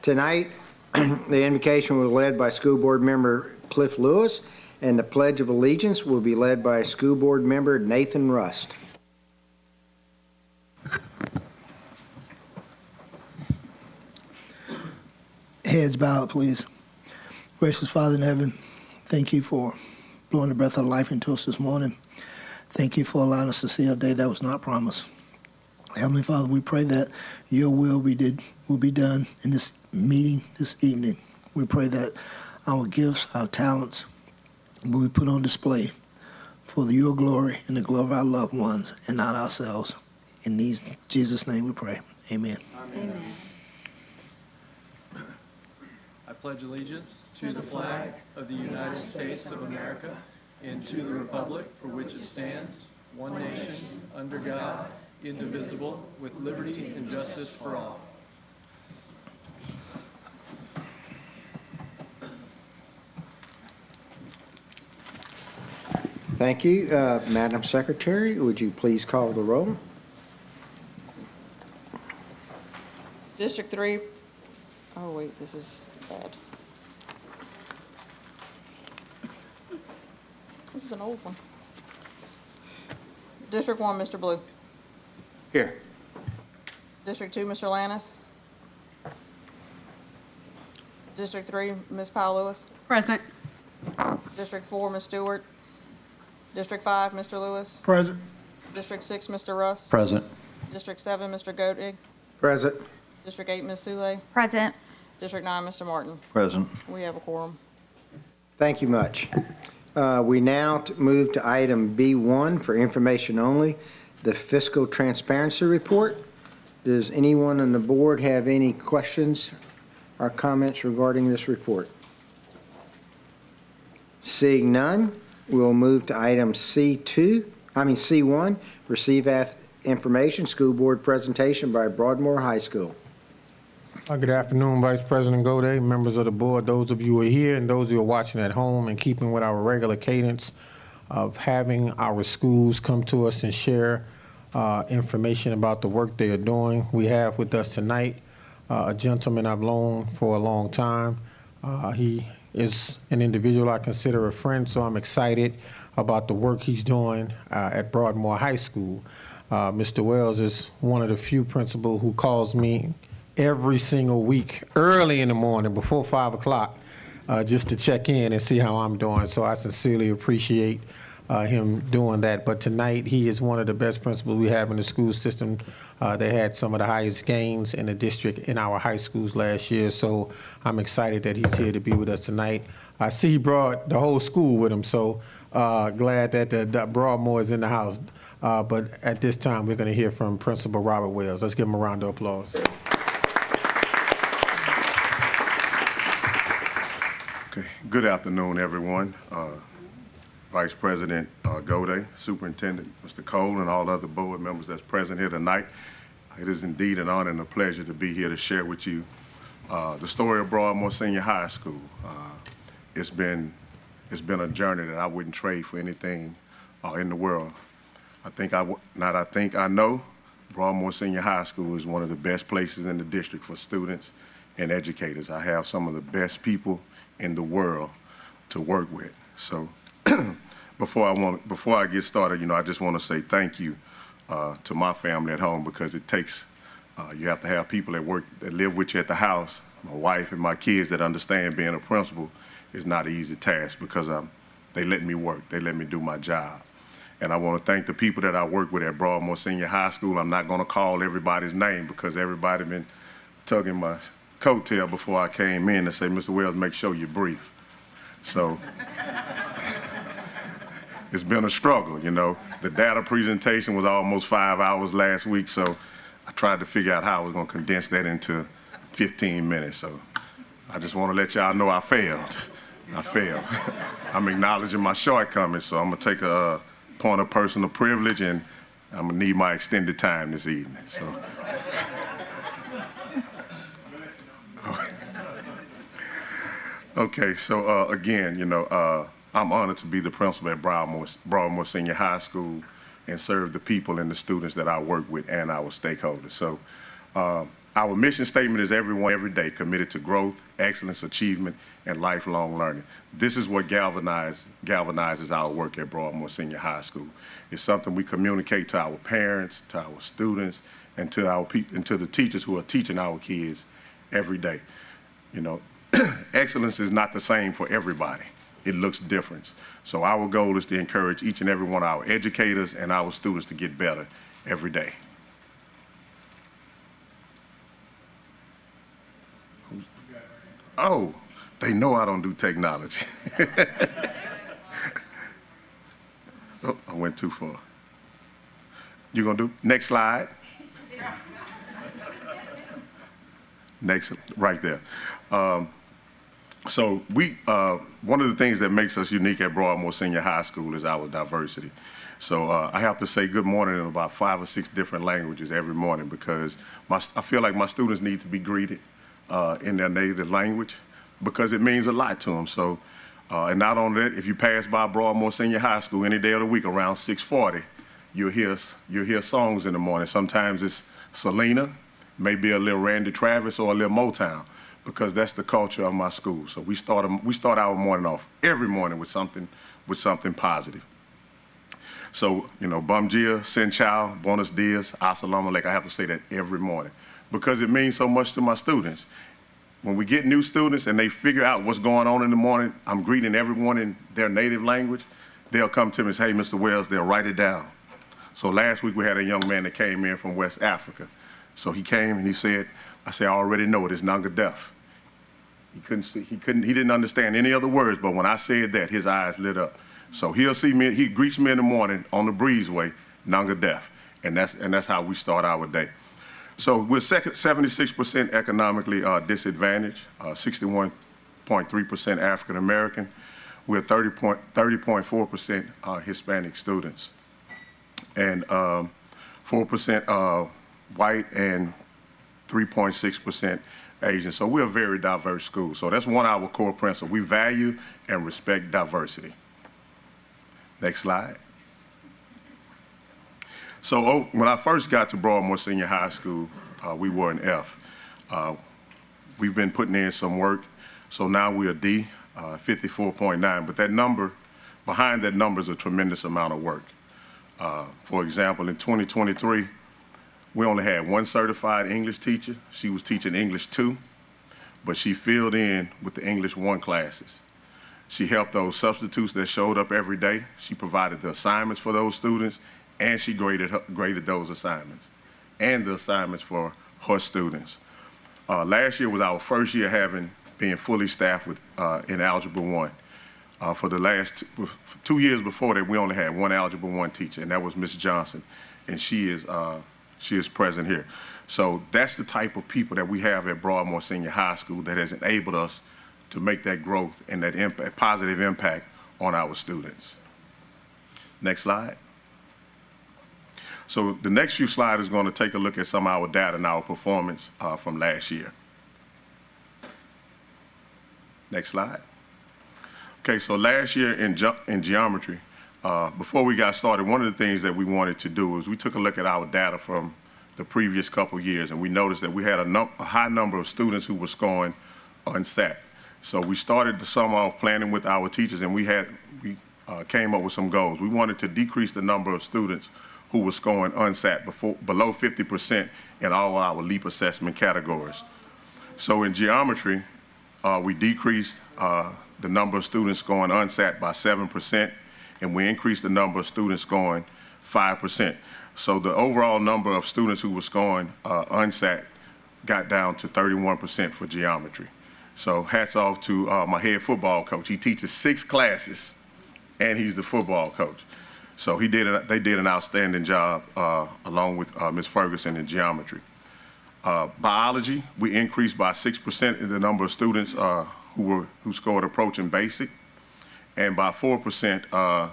Tonight, the invocation was led by School Board Member Cliff Lewis, and the Pledge of Allegiance will be led by School Board Member Nathan Rust. Heads bowed, please. Gracious Father in heaven, thank you for blowing the breath of life into us this morning. Thank you for allowing us to see a day that was not promised. Heavenly Father, we pray that your will will be done in this meeting this evening. We pray that our gifts, our talents will be put on display for your glory and the glory of our loved ones and not ourselves. In Jesus' name we pray. Amen. Amen. I pledge allegiance to the flag of the United States of America and to the republic for which it stands, one nation, under God, indivisible, with liberty and justice for all. Thank you. Madam Secretary, would you please call the roll? District 3. Oh, wait, this is bad. This is an old one. District 1, Mr. Blue. Here. District 2, Mr. Lannis. District 3, Ms. Powell Lewis. Present. District 4, Ms. Stewart. District 5, Mr. Lewis. Present. District 6, Mr. Russ. Present. District 7, Mr. Goettig. Present. District 8, Ms. Sule. Present. District 9, Mr. Martin. Present. We have a quorum. Thank you much. We now move to item B1 for information only, the Fiscal Transparency Report. Does anyone on the board have any questions or comments regarding this report? Seeing none, we'll move to item C1, receive information, school board presentation by Broadmoor High School. Good afternoon, Vice President Gode, members of the board, those of you who are here and those who are watching at home, and keeping with our regular cadence of having our schools come to us and share information about the work they are doing. We have with us tonight a gentleman I've known for a long time. He is an individual I consider a friend, so I'm excited about the work he's doing at Broadmoor High School. Mr. Wells is one of the few principals who calls me every single week, early in the morning, before 5 o'clock, just to check in and see how I'm doing. So I sincerely appreciate him doing that. But tonight, he is one of the best principals we have in the school system. They had some of the highest gains in the district in our high schools last year. So I'm excited that he's here to be with us tonight. I see he brought the whole school with him, so glad that the Broadmoor is in the house. But at this time, we're going to hear from Principal Robert Wells. Let's give him a round of applause. Okay. Good afternoon, everyone. Vice President Gode, Superintendent Mr. Cole, and all other board members that's present here tonight. It is indeed an honor and a pleasure to be here to share with you the story of Broadmoor Senior High School. It's been a journey that I wouldn't trade for anything in the world. I know Broadmoor Senior High School is one of the best places in the district for students and educators. I have some of the best people in the world to work with. So before I get started, I just want to say thank you to my family at home, because it takes, you have to have people that live with you at the house. My wife and my kids that understand being a principal is not an easy task, because they let me work. They let me do my job. And I want to thank the people that I work with at Broadmoor Senior High School. I'm not going to call everybody's name because everybody been tugging my coattail before I came in to say, Mr. Wells, make sure you're brief. So it's been a struggle, you know. The data presentation was almost 5 hours last week, so I tried to figure out how I was going to condense that into 15 minutes. So I just want to let y'all know I failed. I failed. I'm acknowledging my shortcomings, so I'm going to take a point of personal privilege, and I'm going to need my extended time this evening. So. Okay, so again, you know, I'm honored to be the principal at Broadmoor Senior High School and serve the people and the students that I work with and our stakeholders. So our mission statement is everyone, every day, committed to growth, excellence, achievement, and lifelong learning. This is what galvanizes our work at Broadmoor Senior High School. It's something we communicate to our parents, to our students, and to the teachers who are teaching our kids every day. You know, excellence is not the same for everybody. It looks different. So our goal is to encourage each and every one of our educators and our students to get better every day. Oh, they know I don't do technology. Oh, I went too far. You gonna do next slide? Next, right there. So one of the things that makes us unique at Broadmoor Senior High School is our diversity. So I have to say good morning in about 5 or 6 different languages every morning because I feel like my students need to be greeted in their native language because it means a lot to them. So, and not only that, if you pass by Broadmoor Senior High School any day of the week around 6:40, you'll hear songs in the morning. Sometimes it's Selena, maybe a little Randy Travis or a little Motown, because that's the culture of my school. So we start our morning off every morning with something positive. So, you know, Bom Dia, Sin Chao, Buenos Dias, Assalamu Alaikum. I have to say that every morning because it means so much to my students. When we get new students and they figure out what's going on in the morning, I'm greeting everyone in their native language. They'll come to me and say, hey, Mr. Wells, they'll write it down. So last week we had a young man that came in from West Africa. So he came and he said, I already know it, it's Nanga Deaf. He didn't understand any other words, but when I said that, his eyes lit up. So he'll see me, he greets me in the morning on the breezeway, Nanga Deaf. And that's how we start our day. So we're 76% economically disadvantaged, 61.3% African American. We're 30.4% Hispanic students, and 4% white and 3.6% Asian. So we're a very diverse school. So that's one of our core principles. We value and respect diversity. Next slide. So when I first got to Broadmoor Senior High School, we were an F. We've been putting in some work, so now we're a D, 54.9. But that number, behind that number is a tremendous amount of work. For example, in 2023, we only had one certified English teacher. She was teaching English 2, but she filled in with the English 1 classes. She helped those substitutes that showed up every day. She provided the assignments for those students, and she graded those assignments and the assignments for her students. Last year was our first year being fully staffed in Algebra 1. For the last 2 years before that, we only had one Algebra 1 teacher, and that was Ms. Johnson, and she is present here. So that's the type of people that we have at Broadmoor Senior High School that has enabled us to make that growth and that positive impact on our students. Next slide. So the next few slides is going to take a look at some of our data and our performance from last year. Next slide. Okay, so last year in geometry, before we got started, one of the things that we wanted to do was we took a look at our data from the previous couple years, and we noticed that we had a high number of students who were scoring unsat. So we started the summer off planning with our teachers, and we came up with some goals. We wanted to decrease the number of students who were scoring unsat below 50% in all our LEAP assessment categories. So in geometry, we decreased the number of students scoring unsat by 7%. and we increased the number of students scoring 5%. So the overall number of students who were scoring unsat got down to 31% for geometry. So hats off to my head football coach. He teaches 6 classes, and he's the football coach. So they did an outstanding job along with Ms. Ferguson in geometry. Biology, we increased by 6% in the number of students who scored approaching basic, and by 4%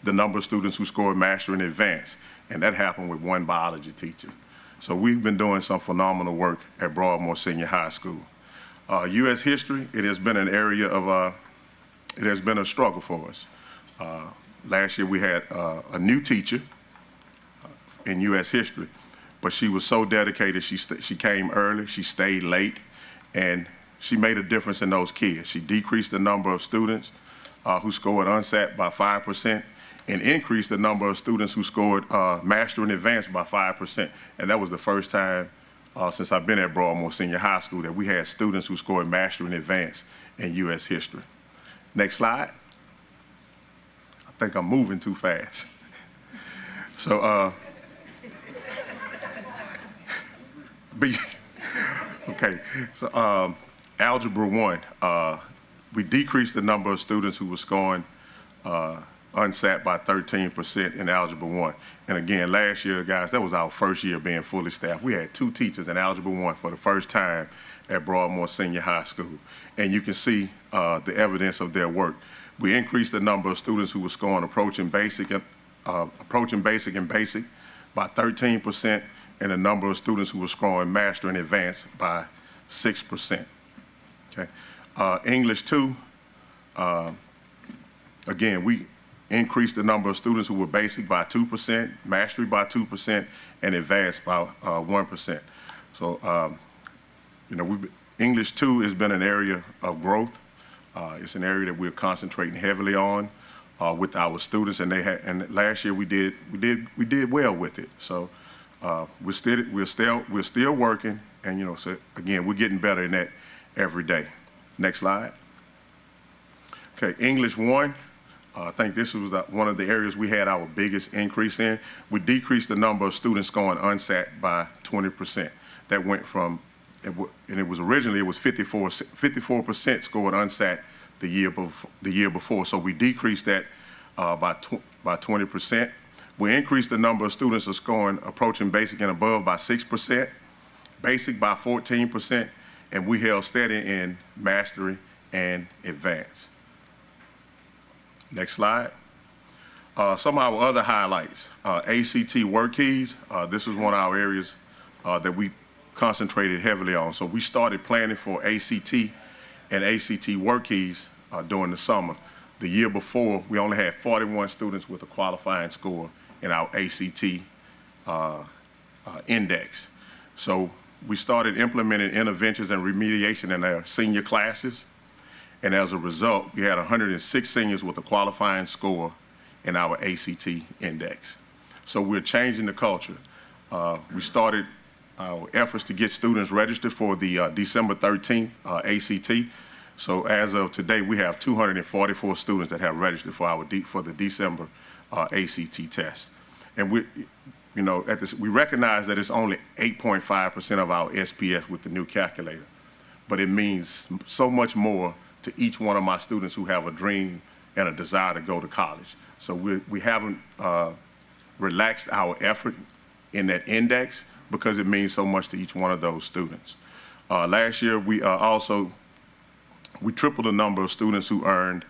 the number of students who scored master and advanced, and that happened with 1 biology teacher. So we've been doing some phenomenal work at Broadmoor Senior High School. U.S. history, it has been an area of, it has been a struggle for us. Last year we had a new teacher in U.S. history, but she was so dedicated. She came early, she stayed late, and she made a difference in those kids. She decreased the number of students who scored unsat by 5%, and increased the number of students who scored master and advanced by 5%. And that was the first time since I've been at Broadmoor Senior High School that we had students who scored master and advanced in U.S. history. Next slide. I think I'm moving too fast. So, okay, so Algebra 1, we decreased the number of students who were scoring unsat by 13% in Algebra 1. And again, last year, guys, that was our first year being fully staffed. We had 2 teachers in Algebra 1 for the first time at Broadmoor Senior High School. And you can see the evidence of their work. We increased the number of students who were scoring approaching basic and basic by 13%, and the number of students who were scoring master and advanced by 6%. Okay. English 2, again, we increased the number of students who were basic by 2%, mastery by 2%, and advanced by 1%. So, you know, English 2 has been an area of growth. It's an area that we're concentrating heavily on with our students, and last year we did well with it. So we're still working, and you know, so again, we're getting better in that every day. Next slide. Okay, English 1. I think this was one of the areas we had our biggest increase in. We decreased the number of students scoring unsat by 20%. That went from, and it was originally, it was 54% scored unsat the year before. So we decreased that by 20%. We increased the number of students who are scoring approaching basic and above by 6%, basic by 14%, and we held steady in mastery and advanced. Next slide. Some of our other highlights. ACT work keys. This is one of our areas that we concentrated heavily on. So we started planning for ACT and ACT work keys during the summer. The year before, we only had 41 students with a qualifying score in our ACT index. So we started implementing interventions and remediation in our senior classes. And as a result, we had 106 seniors with a qualifying score in our ACT index. So we're changing the culture. We started our efforts to get students registered for the December 13th ACT. So as of today, we have 244 students that have registered for the December ACT test. And we recognize that it's only 8.5% of our SPS with the new calculator, but it means so much more to each one of my students who have a dream and a desire to go to college. So we haven't relaxed our effort in that index because it means so much to each one of those students. Last year, we tripled the number of students who earned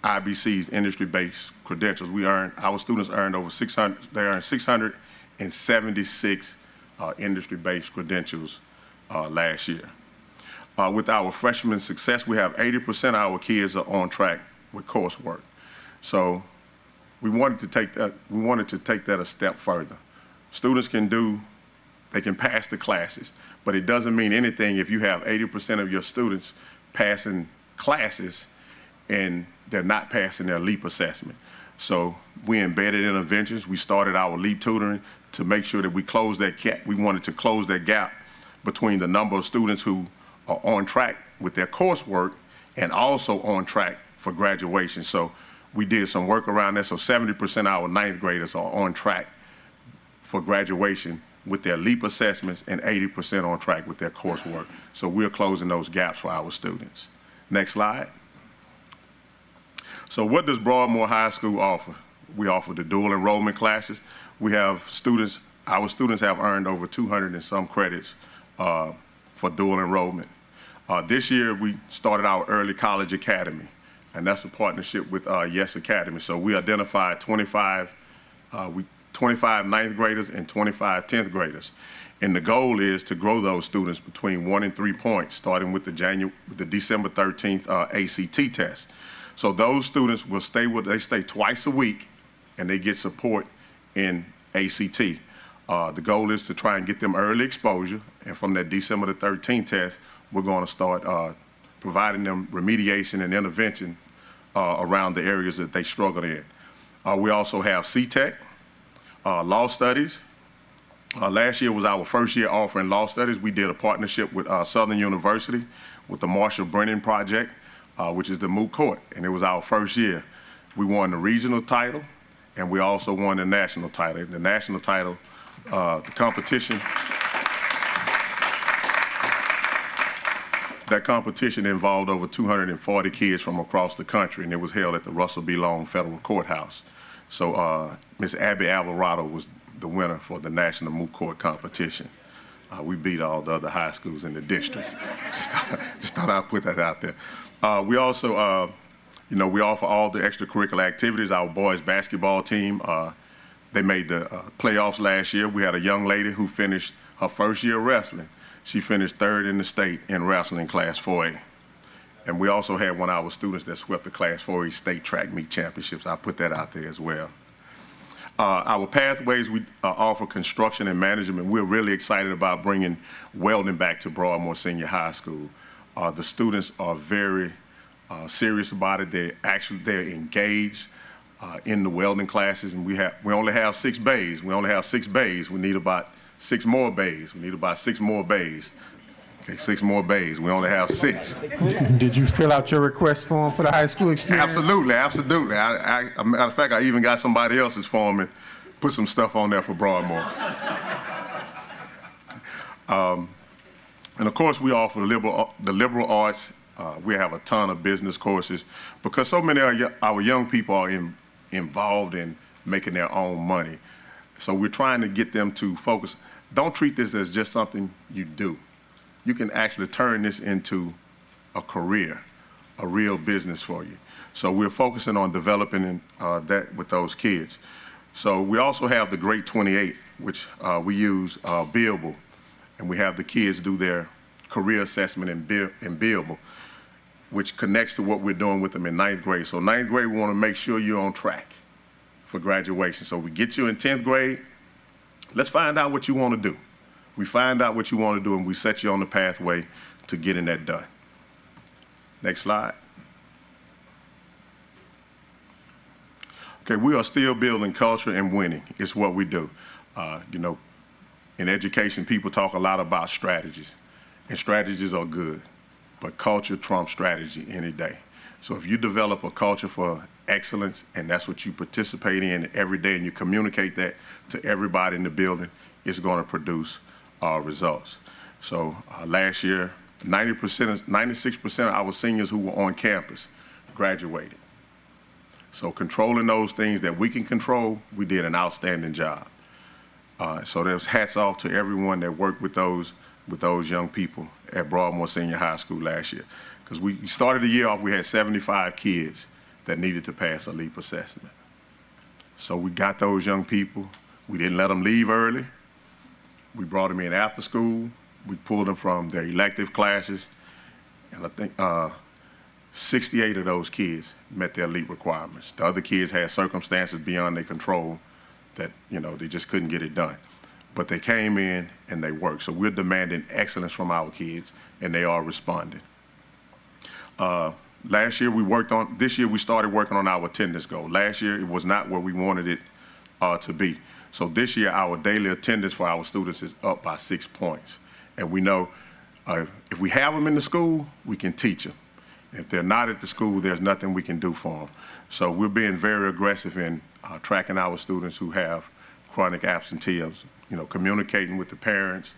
IBC's industry-based credentials. Our students earned over 600, they earned 676 industry-based credentials last year. With our freshman success, we have 80% of our kids are on track with coursework. So we wanted to take that a step further. Students they can pass the classes, but it doesn't mean anything if you have 80% of your students passing classes and they're not passing their LEAP assessment. So we embedded interventions. We started our LEAP tutoring to make sure that we close that gap. We wanted to close that gap between the number of students who are on track with their coursework and also on track for graduation. So we did some work around that. So 70% of our ninth graders are on track for graduation with their LEAP assessments and 80% on track with their coursework. So we're closing those gaps for our students. Next slide. So what does Broadmoor High School offer? We offer the dual enrollment classes. We have students, our students have earned over 200 and some credits for dual enrollment. This year we started our early college academy, and that's a partnership with Yes Academy. So we identified 25 ninth graders and 25 10th graders. And the goal is to grow those students between 1 and 3 points, starting with the December 13th ACT test. So those students will they stay twice a week, and they get support in ACT. The goal is to try and get them early exposure, and from that December the 13th test, we're going to start providing them remediation and intervention around the areas that they struggle in. We also have CTEC, law studies. Last year was our first year offering law studies. We did a partnership with Southern University with the Marshall Brennan Project, which is the moot court, and it was our first year. We won the regional title, and we also won the national title. The national title, the competition, that competition involved over 240 kids from across the country, and it was held at the Russell B. Long Federal Courthouse. So Ms. Abby Alvarado was the winner for the national moot court competition. We beat all the other high schools in the district. Just thought I'd put that out there. We also, we offer all the extracurricular activities. Our boys basketball team, they made the playoffs last year. We had a young lady who finished her first year wrestling. She finished 3rd in the state in wrestling Class 4A. And we also had one of our students that swept the Class 4A state track meet championships. I put that out there as well. Our pathways, we offer construction and management. We're really excited about bringing welding back to Broadmoor Senior High School. The students are very serious about it. They're engaged in the welding classes, and we only have 6 bays. We only have 6 bays. We need about 6 more bays. We need about 6 more bays. Okay, 6 more bays. We only have 6. Did you fill out your request form for the high school experience? Absolutely, absolutely. A matter of fact, I even got somebody else's form and put some stuff on there for Broadmoor. And of course, we offer the liberal arts. We have a ton of business courses because so many of our young people are involved in making their own money. So we're trying to get them to focus. Don't treat this as just something you do. You can actually turn this into a career, a real business for you. So we're focusing on developing that with those kids. So we also have the Great 28, which we use billable, and we have the kids do their career assessment in billable, which connects to what we're doing with them in 9th grade. So 9th grade, we want to make sure you're on track for graduation. So we get you in 10th grade. Let's find out what you want to do. We find out what you want to do, and we set you on the pathway to getting that done. Next slide. Okay, we are still building culture and winning. It's what we do. In education, people talk a lot about strategies, and strategies are good, but culture trumps strategy any day. So if you develop a culture for excellence, and that's what you participate in every day, and you communicate that to everybody in the building, it's going to produce results. So last year, 96% of our seniors who were on campus graduated. So controlling those things that we can control, we did an outstanding job. So there's hats off to everyone that worked with those young people at Broadmoor Senior High School last year. Because we started the year off, we had 75 kids that needed to pass a LEAP assessment. So we got those young people. We didn't let them leave early. We brought them in after school. We pulled them from their elective classes. And I think 68 of those kids met their LEAP requirements. The other kids had circumstances beyond their control that, they just couldn't get it done. But they came in and they worked. So we're demanding excellence from our kids, and they are responding. This year we started working on our attendance goal. Last year it was not where we wanted it to be. So this year our daily attendance for our students is up by 6 points. And we know if we have them in the school, we can teach them. If they're not at the school, there's nothing we can do for them. So we're being very aggressive in tracking our students who have chronic absenteeism, communicating with the parents.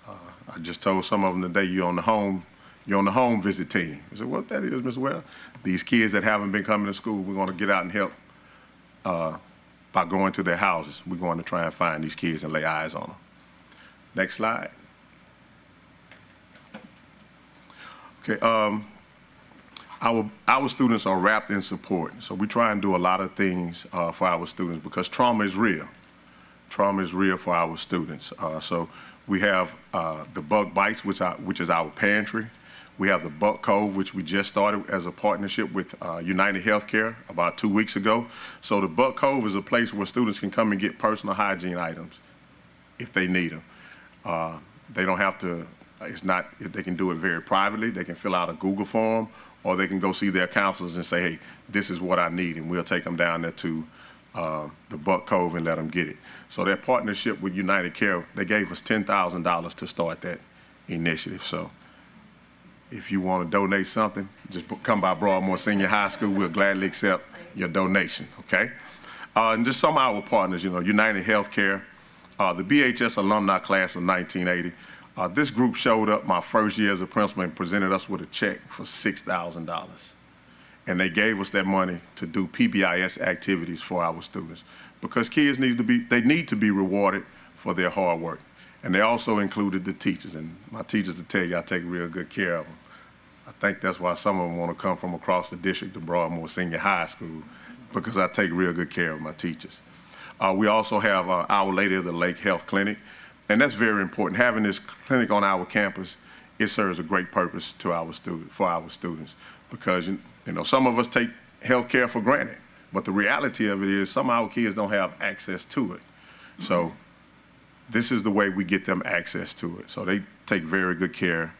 I just told some of them today, you're on the home visit team. I said, what that is, Ms. Well, these kids that haven't been coming to school, we're going to get out and help by going to their houses. We're going to try and find these kids and lay eyes on them. Next slide. Okay, our students are wrapped in support. So we try and do a lot of things for our students because trauma is real. Trauma is real for our students. So we have the Buck Bites, which is our pantry. We have the Buck Cove, which we just started as a partnership with United Healthcare about 2 weeks ago. So the Buck Cove is a place where students can come and get personal hygiene items if they need them. They don't have to, they can do it very privately. They can fill out a Google form, or they can go see their counselors and say, hey, this is what I need, and we'll take them down there to the Buck Cove and let them get it. So their partnership with United Care, they gave us $10,000 to start that initiative. So if you want to donate something, just come by Broadmoor Senior High School. We'll gladly accept your donation, okay? And just some of our partners, United Healthcare, the BHS alumni class of 1980. This group showed up my first year as a principal and presented us with a check for $6,000. And they gave us that money to do PBIS activities for our students because kids need to be rewarded for their hard work. And they also included the teachers. And my teachers will tell you I take real good care of them. I think that's why some of them want to come from across the district to Broadmoor Senior High School, because I take real good care of my teachers. We also have Our Lady of the Lake Health Clinic, and that's very important. Having this clinic on our campus, it serves a great purpose to for our students, because some of us take health care for granted, but the reality of it is some of our kids don't have access to it. So this is the way we get them access to it. So they take very good care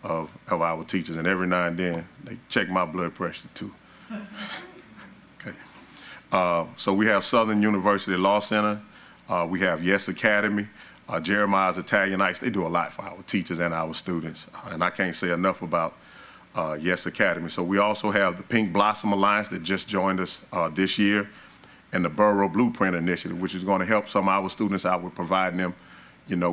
of our teachers, and every now and then they check my blood pressure too. Okay. So we have Southern University Law Center. We have Yes Academy, Jeremiah's Italian Ice. They do a lot for our teachers and our students, and I can't say enough about Yes Academy. So we also have the Pink Blossom Alliance that just joined us this year, and the Borough Blueprint Initiative, which is going to help some of our students out with providing them,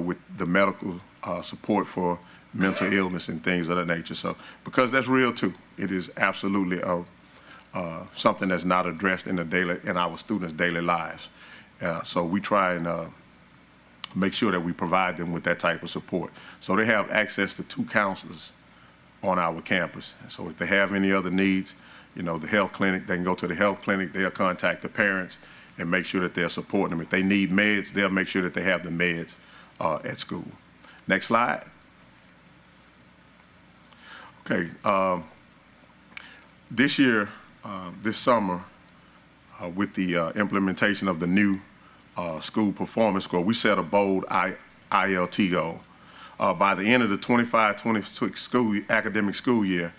with the medical support for mental illness and things of that nature. So, because that's real too, it is absolutely something that's not addressed in our students' daily lives. So we try and make sure that we provide them with that type of support. So they have access to 2 counselors on our campus. So if they have any other needs, the health clinic, they can go to the health clinic, they'll contact the parents and make sure that they're supporting them. If they need meds, they'll make sure that they have the meds at school. Next slide. Okay, this year, this summer, with the implementation of the new school performance score, we set a bold ILT goal. By the end of the 25-26 academic school year,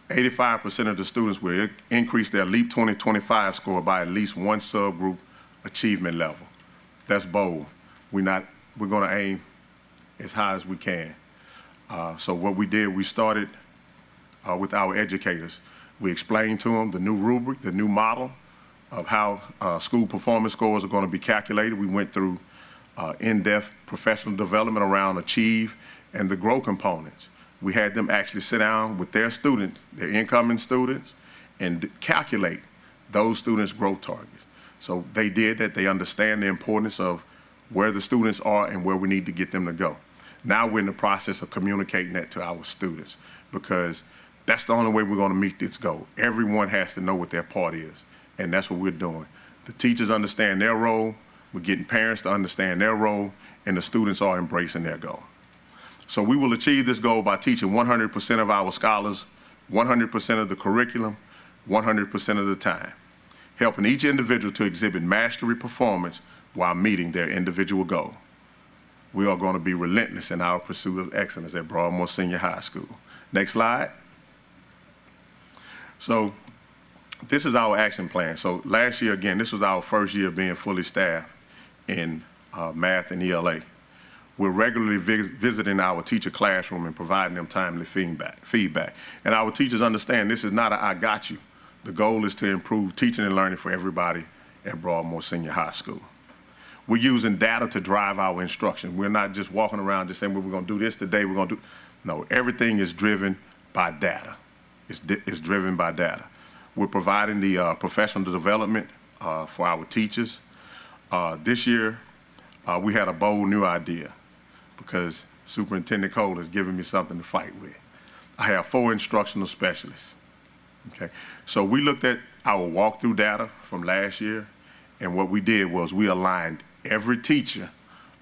85% of the students will increase their LEAP 2025 score by at least one subgroup achievement level. That's bold. We're going to aim as high as we can. So what we did, we started with our educators. We explained to them the new rubric, the new model of how school performance scores are going to be calculated. We went through in-depth professional development around achieve and the grow components. We had them actually sit down with their students, their incoming students, and calculate those students' growth targets. So they did that. They understand the importance of where the students are and where we need to get them to go. Now we're in the process of communicating that to our students, because that's the only way we're going to meet this goal. Everyone has to know what their part is, and that's what we're doing. The teachers understand their role, we're getting parents to understand their role, and the students are embracing their goal. So we will achieve this goal by teaching 100% of our scholars, 100% of the curriculum, 100% of the time, helping each individual to exhibit mastery performance while meeting their individual goal. We are going to be relentless in our pursuit of excellence at Broadmoor Senior High School. Next slide. So this is our action plan. So last year, again, this was our first year being fully staffed in math and ELA. We're regularly visiting our teacher classroom and providing them timely feedback. And our teachers understand this is not a I got you. The goal is to improve teaching and learning for everybody at Broadmoor Senior High School. We're using data to drive our instruction. We're not just walking around just saying, well, we're going to do this today, we're going to do. No, everything is driven by data. It's driven by data. We're providing the professional development for our teachers. This year, we had a bold new idea because Superintendent Cole has given me something to fight with. I have 4 instructional specialists. Okay, so we looked at our walkthrough data from last year, and what we did was we aligned every teacher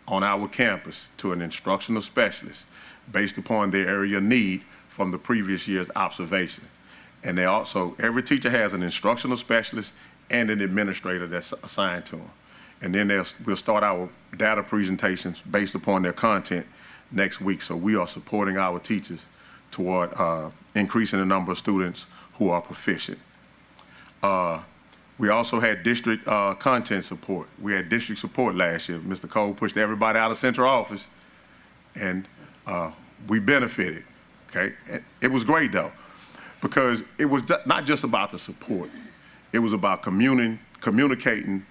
on our campus to an instructional specialist based upon their area of need from the previous year's observations. And they also, every teacher has an instructional specialist and an administrator that's assigned to them. And then we'll start our data presentations based upon their content next week. So we are supporting our teachers toward increasing the number of students who are proficient. We also had district content support. We had district support last year. Mr. Cole pushed everybody out of central office, and we benefited, okay? It was great, though, because it was not just about the support. It was about communicating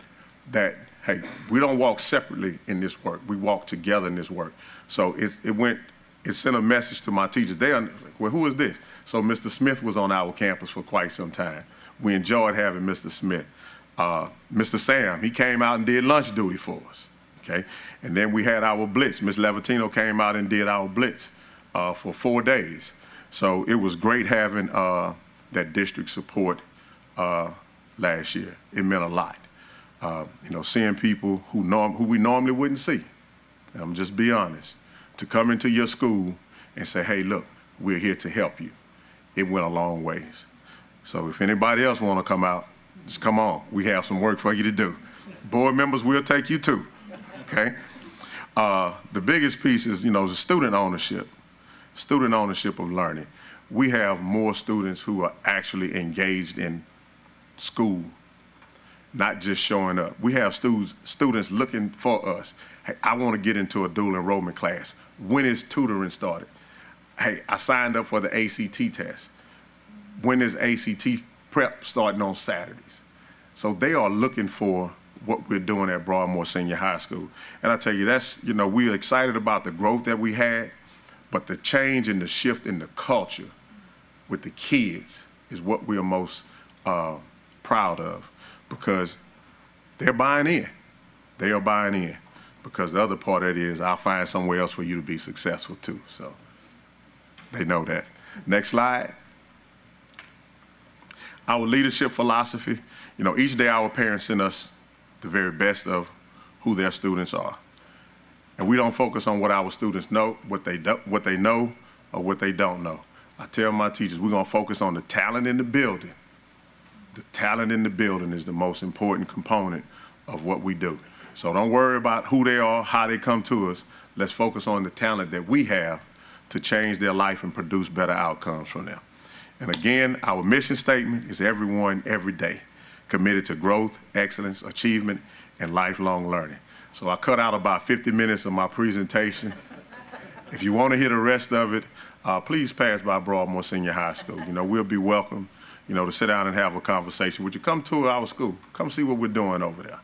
that, hey, we don't walk separately in this work. We walk together in this work. So it sent a message to my teachers. Well, who is this? So Mr. Smith was on our campus for quite some time. We enjoyed having Mr. Smith. Mr. Sam, he came out and did lunch duty for us, okay? And then we had our blitz. Ms. Levatino came out and did our blitz for 4 days. So it was great having that district support last year. It meant a lot. Seeing people who we normally wouldn't see, and I'm just be honest, to come into your school and say, hey, look, we're here to help you. It went a long ways. So if anybody else want to come out, just come on. We have some work for you to do. Board members, we'll take you too, okay? The biggest piece is, the student ownership of learning. We have more students who are actually engaged in school, not just showing up. We have students looking for us. Hey, I want to get into a dual enrollment class. When is tutoring started? Hey, I signed up for the ACT test. When is ACT prep starting on Saturdays? So they are looking for what we're doing at Broadmoor Senior High School. And I tell you, we're excited about the growth that we had, but the change and the shift in the culture with the kids is what we are most proud of, because they're buying in. They are buying in, because the other part of it is I'll find somewhere else for you to be successful too. So they know that. Next slide. Our leadership philosophy, each day our parents send us the very best of who their students are. And we don't focus on what our students know, what they know, or what they don't know. I tell my teachers, we're gonna focus on the talent in the building. The talent in the building is the most important component of what we do. So don't worry about who they are, how they come to us. Let's focus on the talent that we have to change their life and produce better outcomes from them. And again, our mission statement is everyone, every day, committed to growth, excellence, achievement, and lifelong learning. So I cut out about 50 minutes of my presentation. If you want to hear the rest of it, please pass by Broadmoor Senior High School. We'll be welcome, to sit down and have a conversation. Would you come to our school? Come see what we're doing over there.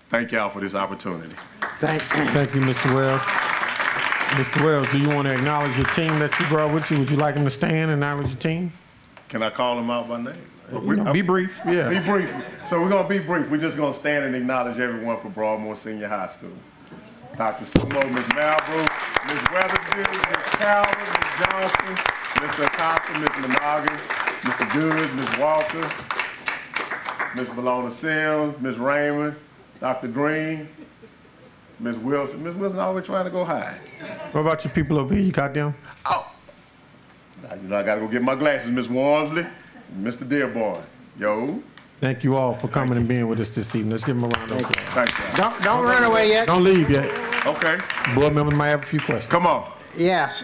Thank y'all for this opportunity. Thank you, Mr. Wells. Mr. Wells, do you want to acknowledge your team that you brought with you? Would you like them to stand and acknowledge your team? Can I call them out by name? Be brief, yeah. Be brief. So we're going to be brief. We're just going to stand and acknowledge everyone for Broadmoor Senior High School. Dr. Sumo, Ms. Malbrook, Ms. Weatherby, Ms. Calvin, Ms. Johnson, Mr. Thompson, Ms. Monoghan, Mr. Good, Ms. Walker, Ms. Bologna Sims, Ms. Raymond, Dr. Green, Ms. Wilson. Ms. Wilson always trying to go high. What about your people over here? You got them? Oh. Now, I got to go get my glasses, Ms. Wormsley, Mr. Dearborn. Yo. Thank you all for coming and being with us this evening. Let's give them a round of applause. Thank you. Don't run away yet. Don't leave yet. Okay. Board members might have a few questions. Come on. Yes,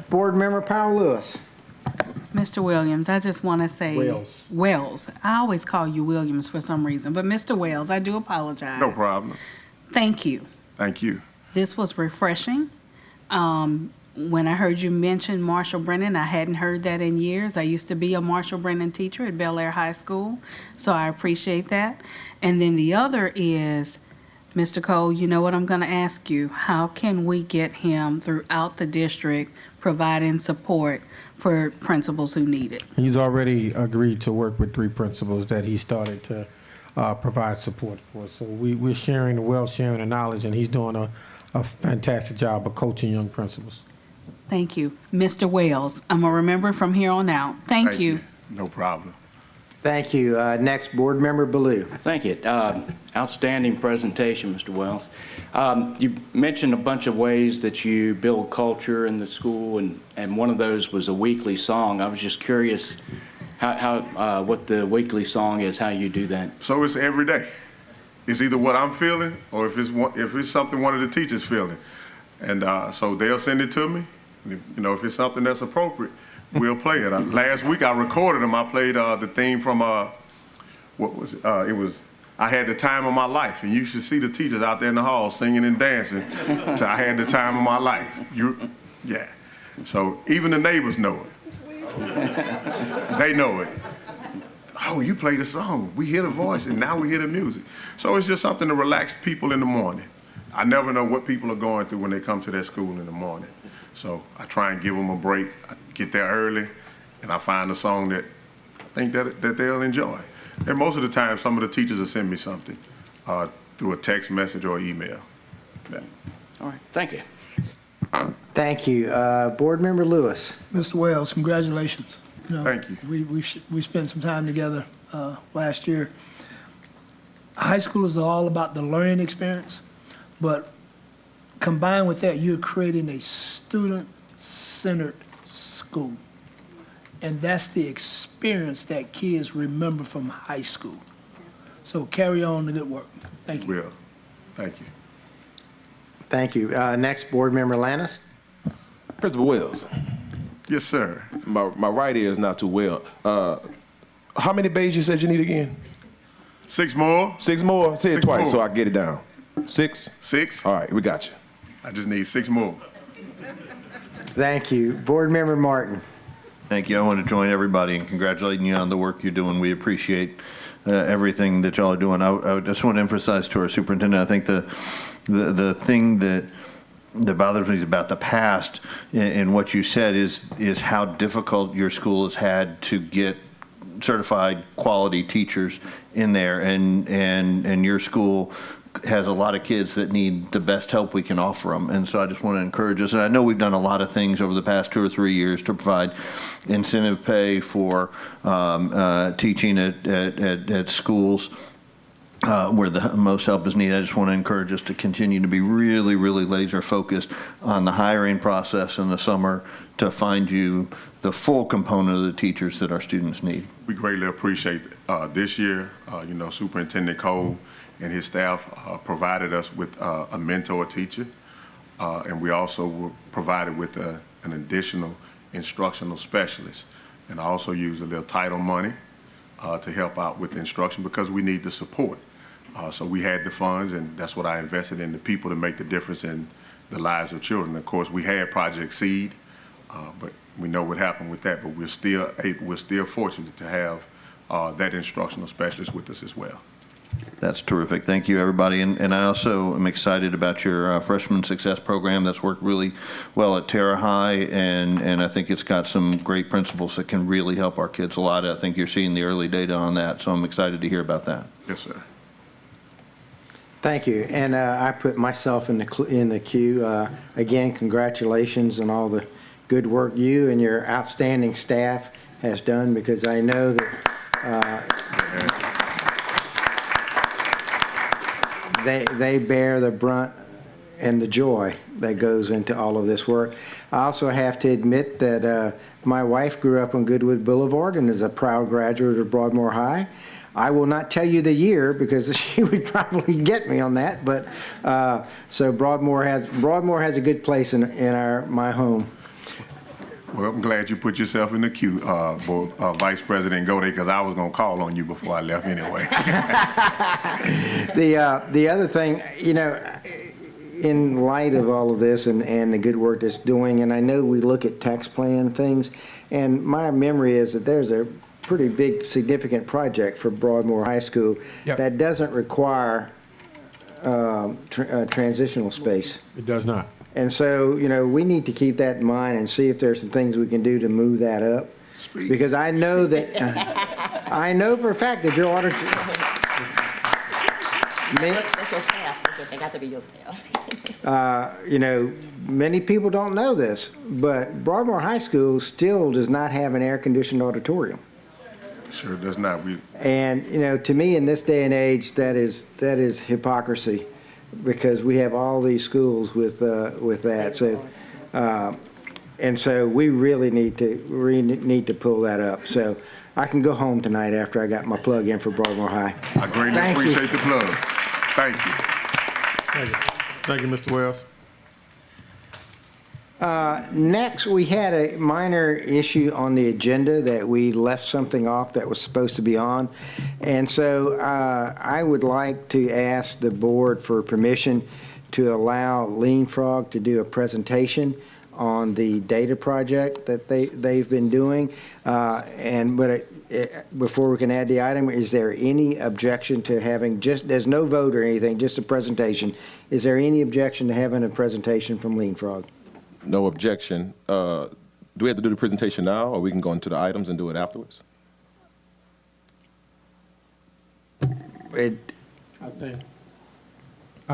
Board Member Powell Lewis. Mr. Williams, I just want to say. Wells. Wells. I always call you Williams for some reason, but Mr. Wells, I do apologize. No problem. Thank you. Thank you. This was refreshing. When I heard you mention Marshall Brennan, I hadn't heard that in years. I used to be a Marshall Brennan teacher at Bel Air High School, so I appreciate that. And then the other is, Mr. Cole, you know what I'm going to ask you? How can we get him throughout the district providing support for principals who need it? He's already agreed to work with 3 principals that he started to provide support for. So we're sharing the wealth, sharing the knowledge, and he's doing a fantastic job of coaching young principals. Thank you. Mr. Wells, I'm going to remember from here on out. Thank you. No problem. Thank you. Next, Board Member Baloo. Thank you. Outstanding presentation, Mr. Wells. You mentioned a bunch of ways that you build culture in the school, and one of those was a weekly song. I was just curious how what the weekly song is, how you do that. So it's every day. It's either what I'm feeling or if it's something one of the teachers feeling. And so they'll send it to me. You know, if it's something that's appropriate, we'll play it. Last week I recorded them. I played the theme from, what was it? It was, I Had the Time of My Life. And you should see the teachers out there in the hall singing and dancing to I Had the Time of My Life. Yeah. So even the neighbors know it. They know it. Oh, you played a song. We hear the voice and now we hear the music. So it's just something to relax people in the morning. I never know what people are going through when they come to their school in the morning. So I try and give them a break. I get there early, and I find a song that I think that they'll enjoy. And most of the time, some of the teachers will send me something through a text message or email. Yeah. All right. Thank you. Thank you. Board Member Lewis. Mr. Wells, congratulations. You know, Thank you. We spent some time together last year. High school is all about the learning experience, but combined with that, you're creating a student-centered school. And that's the experience that kids remember from high school. So carry on the good work. Thank you. Will. Thank you. Thank you. Next, Board Member Lannis. Principal Wells, Yes, sir. my right ear is not too well. How many bays you said you need again? 6 more. 6 more? Say it 6 twice more. so I get it down. 6? 6. All right, we got you. I just need 6 more. Thank you. Board Member Martin. Thank you. I want to join everybody in congratulating you on the work you're doing. We appreciate everything that y'all are doing. I just want to emphasize to our superintendent, I think the thing that bothers me about the past and what you said is how difficult your school has had to get certified quality teachers in there, and your school has a lot of kids that need the best help we can offer them. And so I just want to encourage us, and I know we've done a lot of things over the past 2 or 3 years to provide incentive pay for teaching at schools where the most help is needed. I just want to encourage us to continue to be really, really laser focused on the hiring process in the summer to find you the full component of the teachers that our students need. We greatly appreciate this year. Superintendent Cole and his staff provided us with a mentor teacher, and we also were provided with an additional instructional specialist. And I also used a little title money to help out with the instruction because we need the support. So we had the funds, and that's what I invested in the people to make the difference in the lives of children. Of course, we had Project Seed, but we know what happened with that. But we're still fortunate to have that instructional specialist with us as well. That's terrific. Thank you, everybody. And I also am excited about your freshman success program that's worked really well at Terra High, and I think it's got some great principles that can really help our kids a lot. I think you're seeing the early data on that, so I'm excited to hear about that. Yes, sir. Thank you. And I put myself in the queue. Again, congratulations on all the good work you and your outstanding staff has done, because I know that they bear the brunt and the joy that goes into all of this work. I also have to admit that my wife grew up on Goodwood Boulevard and is a proud graduate of Broadmoor High. I will not tell you the year because she would probably get me on that, but so Broadmoor has a good place in my home. Well, I'm glad you put yourself in the queue, Vice President Gode, because I was going to call on you before I left anyway. The other thing, in light of all of this and the good work it's doing, and I know we look at tax plan things, and my memory is that there's a pretty big, significant project for Broadmoor High School Yep. that doesn't require transitional space. It does not. And so, you know, we need to keep that in mind and see if there's some things we can do to move that up. Speak. Because I know that, I know for a fact that your auditor. That's your staff. They got to be your staff. You know, many people don't know this, but Broadmoor High School still does not have an air-conditioned auditorium. Sure does not. And, you know, to me, in this day and age, that is hypocrisy, because we have all these schools with that. So, and so we really need to pull that up. So I can go home tonight after I got my plug in for Broadmoor High. I greatly Thank you. appreciate the plug. Thank you. Thank you. Thank you, Mr. Wells. Next, we had a minor issue on the agenda that we left something off that was supposed to be on. And so I would like to ask the board for permission to allow Lean Frog to do a presentation on the data project that they've been doing. Before we can add the item, is there any objection to having there's no vote or anything, just a presentation. Is there any objection to having a presentation from Lean Frog? No objection. Do we have to do the presentation now, or we can go into the items and do it afterwards? I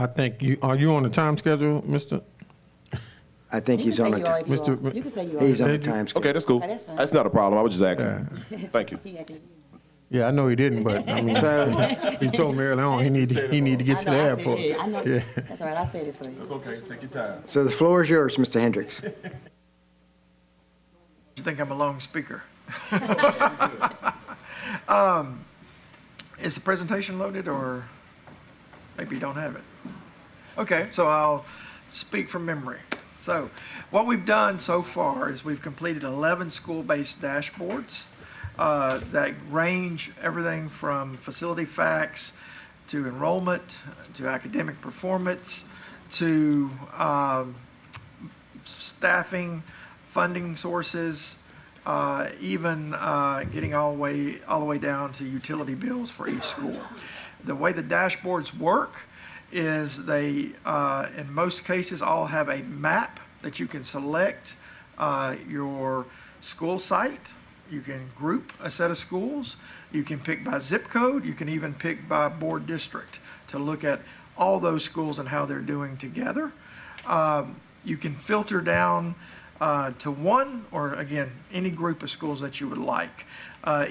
think you, are you on the time schedule, Mr.? I think he's on You a, can say Mr. you say you he's on a Did you- time schedule. Okay, that's cool. Okay, that's fine. That's not a problem. I was just asking. Thank you. Yeah, I know he didn't, but I mean, he told me early on he need to get to the airport. I know. Yeah. That's all right. I said it for you. It's okay, take your time. So the floor is yours, Mr. Hendricks. You think I'm a long speaker? Is the presentation loaded, or maybe you don't have it? Okay, so I'll speak from memory. So what we've done so far is we've completed 11 school-based dashboards that range everything from facility facts to enrollment to academic performance to staffing, funding sources, even getting all the way down to utility bills for each school. The way the dashboards work is they, in most cases, all have a map that you can select your school site. You can group a set of schools. You can pick by zip code. You can even pick by board district to look at all those schools and how they're doing together. You can filter down to one, or again, any group of schools that you would like.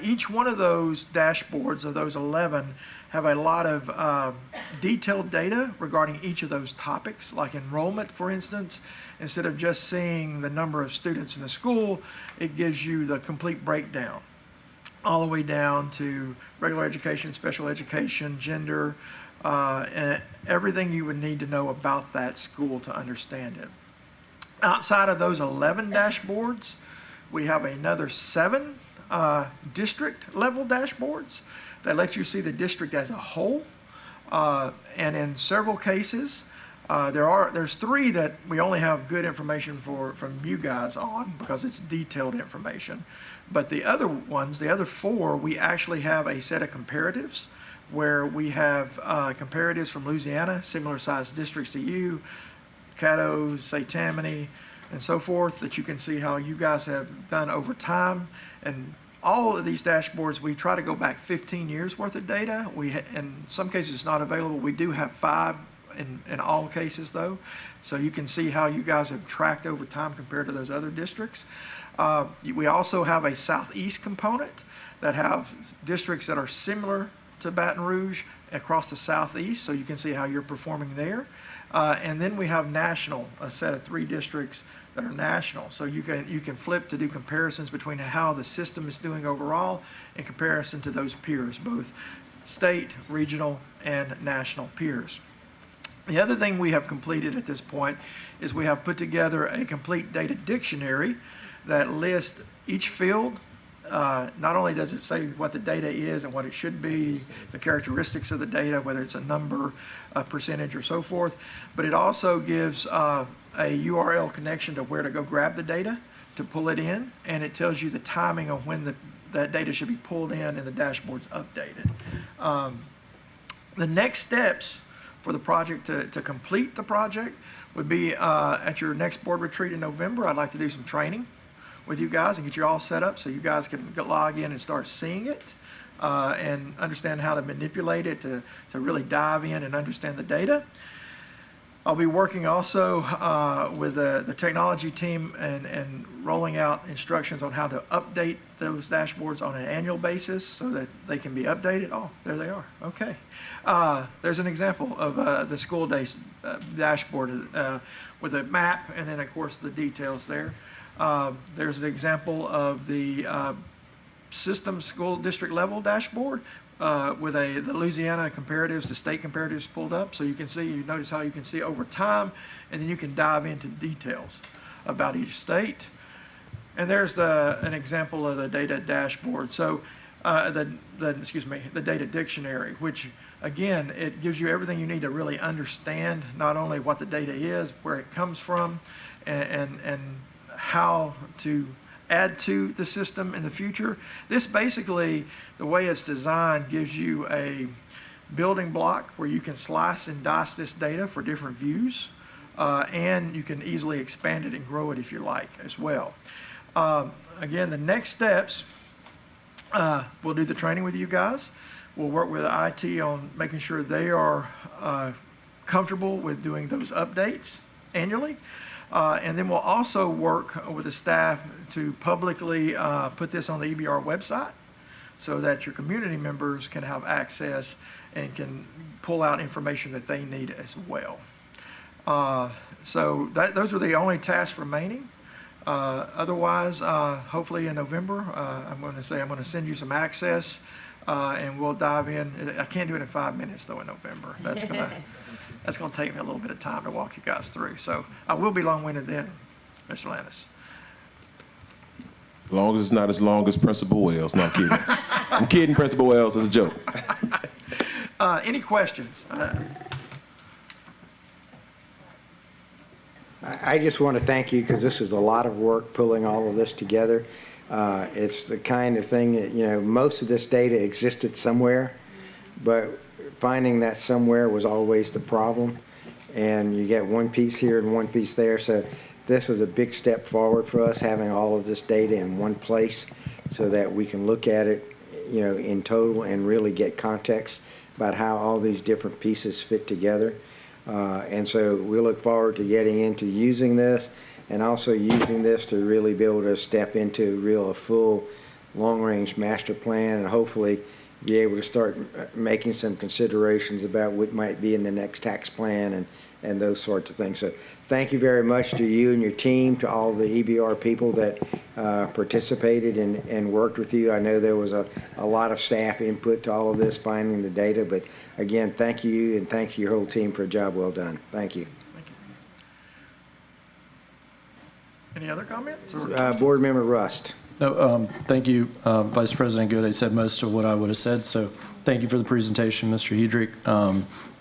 Each one of those dashboards of those 11 have a lot of detailed data regarding each of those topics, like enrollment, for instance. Instead of just seeing the number of students in a school, it gives you the complete breakdown, all the way down to regular education, special education, gender, and everything you would need to know about that school to understand it. Outside of those 11 dashboards, we have another 7 district level dashboards that let you see the district as a whole. And in several cases, there's 3 that we only have good information from you guys on because it's detailed information. But the other ones, the other 4, we actually have a set of comparatives where we have comparatives from Louisiana, similar sized districts to you, Caddo, say Tammany, and so forth, that you can see how you guys have done over time. And all of these dashboards, we try to go back 15 years worth of data. In some cases it's not available. We do have 5 in all cases though. So you can see how you guys have tracked over time compared to those other districts. We also have a Southeast component that have districts that are similar to Baton Rouge across the Southeast, so you can see how you're performing there. And then we have national, a set of 3 districts that are national. So you can flip to do comparisons between how the system is doing overall in comparison to those peers, both state, regional, and national peers. The other thing we have completed at this point is we have put together a complete data dictionary that lists each field not only does it say what the data is and what it should be, the characteristics of the data, whether it's a number, a percentage, or so forth, but it also gives a URL connection to where to go grab the data, to pull it in, and it tells you the timing of when that data should be pulled in and the dashboard's updated. The next steps for the project to complete the project would be at your next board retreat in November. I'd like to do some training with you guys and get you all set up so you guys can log in and start seeing it and understand how to manipulate it to really dive in and understand the data. I'll be working also with the technology team and rolling out instructions on how to update those dashboards on an annual basis so that they can be updated. Oh, there they are. Okay. There's an example of the school day dashboard with a map and then, of course, the details there. There's the example of the system school district level dashboard with the Louisiana comparatives, the state comparatives pulled up. So you can see, you notice how you can see over time, and then you can dive into details about each state. And there's an example of the data dashboard. So the data dictionary, which again, it gives you everything you need to really understand not only what the data is, where it comes from, and how to add to the system in the future. This basically, the way it's designed, gives you a building block where you can slice and dice this data for different views, and you can easily expand it and grow it if you like as well. Again, the next steps, we'll do the training with you guys. We'll work with IT on making sure they are comfortable with doing those updates annually. And then we'll also work with the staff to publicly put this on the EBR website so that your community members can have access and can pull out information that they need as well. So those are the only tasks remaining. Otherwise, hopefully in November, I'm going to send you some access and we'll dive in. I can't do it in 5 minutes though in November. That's going to take me a little bit of time to walk you guys through. So I will be long-winded then, Mr. Landis. As long as it's not as long as Principal Wells. No, I'm kidding. I'm kidding, Principal Wells. It's a joke. Any questions? I just want to thank you because this is a lot of work pulling all of this together. It's the kind of thing that, most of this data existed somewhere, but finding that somewhere was always the problem. And you get one piece here and one piece there. So this was a big step forward for us, having all of this data in one place so that we can look at it, in total and really get context about how all these different pieces fit together. And so we look forward to getting into using this and also using this to really be able to step into a full long-range master plan and hopefully be able to start making some considerations about what might be in the next tax plan and those sorts of things. So thank you very much to you and your team, to all the EBR people that participated and worked with you. I know there was a lot of staff input to all of this, finding the data, but again, thank you and thank you your whole team for a job well done. Thank you. Thank you. Any other comments? Board Member Rust. No, thank you, Vice President Good. I said most of what I would have said, so thank you for the presentation, Mr. Hedrick.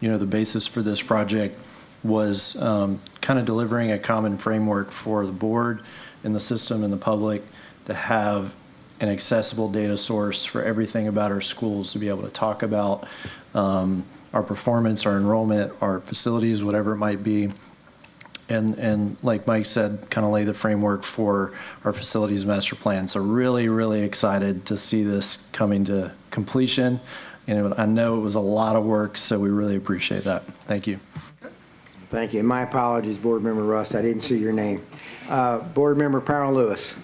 The basis for this project was kind of delivering a common framework for the board and the system and the public to have an accessible data source for everything about our schools, to be able to talk about our performance, our enrollment, our facilities, whatever it might be. And like Mike said, kind of lay the framework for our facilities master plan. So really, really excited to see this coming to completion. And I know it was a lot of work, so we really appreciate that. Thank you. Thank you. And my apologies, Board Member Rust. I didn't see your name. Board Member Powell Lewis.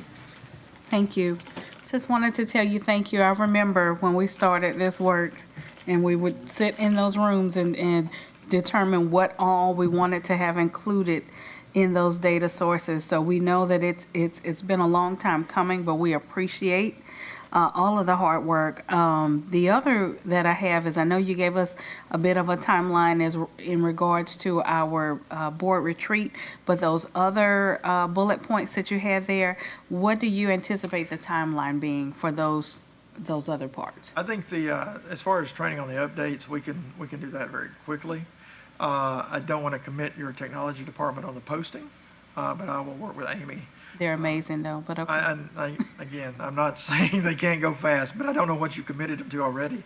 Thank you. Just wanted to tell you thank you. I remember when we started this work and we would sit in those rooms and determine what all we wanted to have included in those data sources. So we know that it's been a long time coming, but we appreciate all of the hard work. The other that I have is, I know you gave us a bit of a timeline as in regards to our board retreat, but those other bullet points that you had there, what do you anticipate the timeline being for those other parts? I think as far as training on the updates, we can do that very quickly. I don't want to commit your technology department on the posting, but I will work with Amy. They're amazing though, but okay. Again, I'm not saying they can't go fast, but I don't know what you've committed them to already.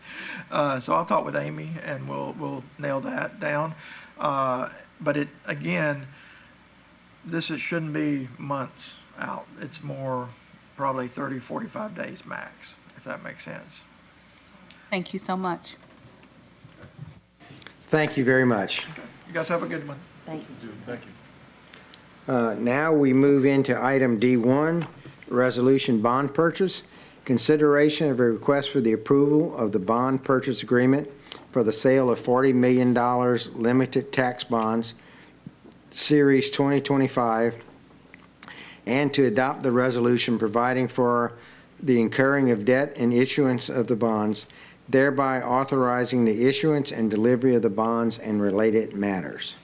So I'll talk with Amy and we'll nail that down. But shouldn't be months out. It's more probably 30, 45 days max, if that makes sense. Thank you so much. Thank you very much. You guys have a good one. Thank you. Thank you. Now we move into item D1, resolution bond purchase. Consideration of a request for the approval of the bond purchase agreement for the sale of $40 million limited tax bonds, Series 2025, and to adopt the resolution providing for the incurring of debt and issuance of the bonds, thereby authorizing the issuance and delivery of the bonds and related matters.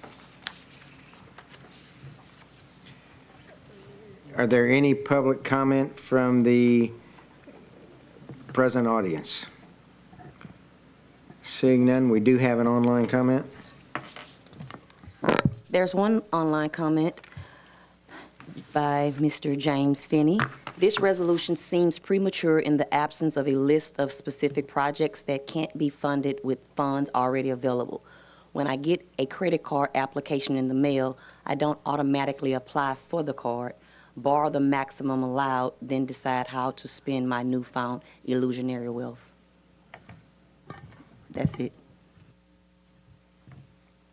Are there any public comment from the present audience? Seeing none, we do have an online comment. There's one online comment by Mr. James Finney. This resolution seems premature in the absence of a list of specific projects that can't be funded with funds already available. When I get a credit card application in the mail, I don't automatically apply for the card, borrow the maximum allowed, then decide how to spend my newfound illusionary wealth. That's it.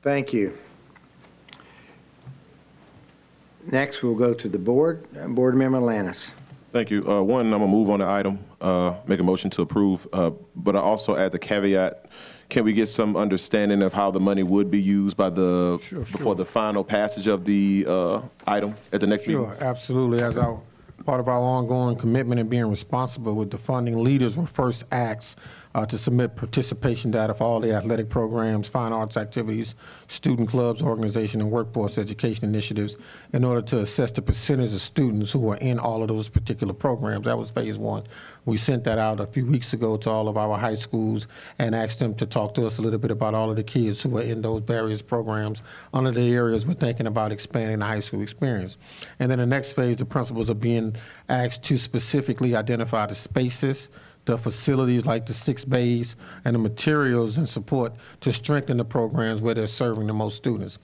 Thank you. Next, we'll go to the board. Board Member Lannis. Thank you. One, I'm gonna move on the item, make a motion to approve, but I also add the caveat, can we get some understanding of how the money would be used by before the final passage of the item at the next meeting? Sure, absolutely. As part of our ongoing commitment and being responsible with the funding, leaders were first asked to submit participation data for all the athletic programs, fine arts activities, student clubs, organization, and workforce education initiatives in order to assess the percentage of students who are in all of those particular programs. That was phase one. We sent that out a few weeks ago to all of our high schools and asked them to talk to us a little bit about all of the kids who are in those various programs under the areas we're thinking about expanding the high school experience. And then the next phase, the principals are being asked to specifically identify the spaces, the facilities like the 6 bays, and the materials and support to strengthen the programs where they're serving the most students.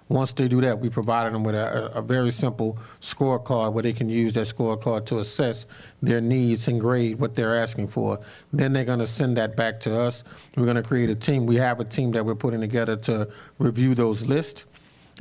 Once they do that, we provided them with a very simple scorecard where they can use that scorecard to assess their needs and grade what they're asking for. Then they're going to send that back to us. We're going to create a team. We have a team that we're putting together to review those lists,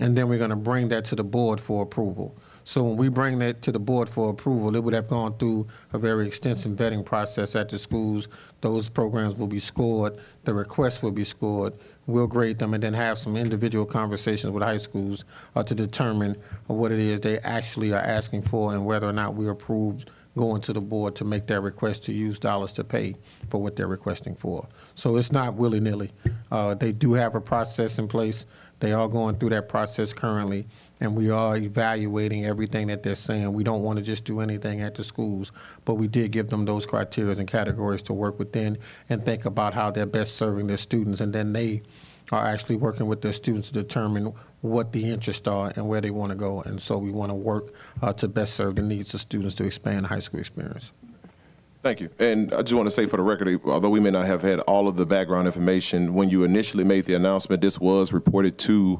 and then we're going to bring that to the board for approval. So when we bring that to the board for approval, it would have gone through a very extensive vetting process at the schools. Those programs will be scored. The requests will be scored. We'll grade them and then have some individual conversations with high schools to determine what it is they actually are asking for and whether or not we approved going to the board to make that request to use dollars to pay for what they're requesting for. So it's not willy-nilly. They do have a process in place. They are going through that process currently, and we are evaluating everything that they're saying. We don't want to just do anything at the schools, but we did give them those criteria and categories to work within and think about how they're best serving their students, and then they are actually working with their students to determine what the interests are and where they want to go. And so we want to work to best serve the needs of students to expand the high school experience. Thank you. And I just want to say for the record, although we may not have had all of the background information, when you initially made the announcement, this was reported to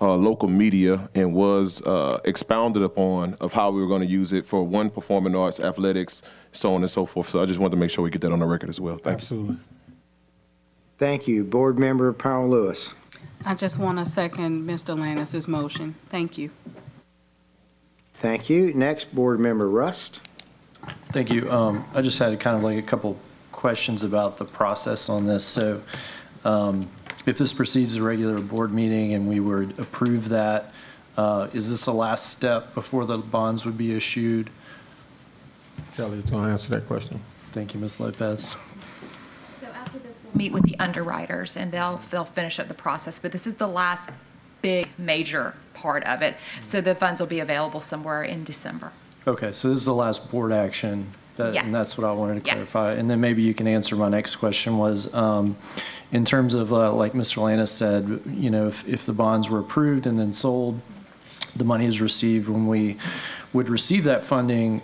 local media and was expounded upon of how we were going to use it for one, performing arts, athletics, so on and so forth. So I just wanted to make sure we get that on the record as well. Thank you. Absolutely. Thank you. Board Member Powell Lewis. I just want to second Mr. Lannis's motion. Thank you. Thank you. Next, Board Member Rust. Thank you. I just had kind of like a couple questions about the process on this. So if this proceeds as a regular board meeting and we were to approve that, is this the last step before the bonds would be issued? Kelly's going to answer that question. Thank you, Ms. Lopez. So after this, we'll meet with the underwriters, and they'll finish up the process. But this is the last big, major part of it. So the funds will be available somewhere in December. Okay, so this is the last board action. And that's Yes. what I wanted to Yes. clarify. And then maybe you can answer my next question was, in terms of, like Mr. Lannis said, you know, if the bonds were approved and then sold, the money is received when we would receive that funding.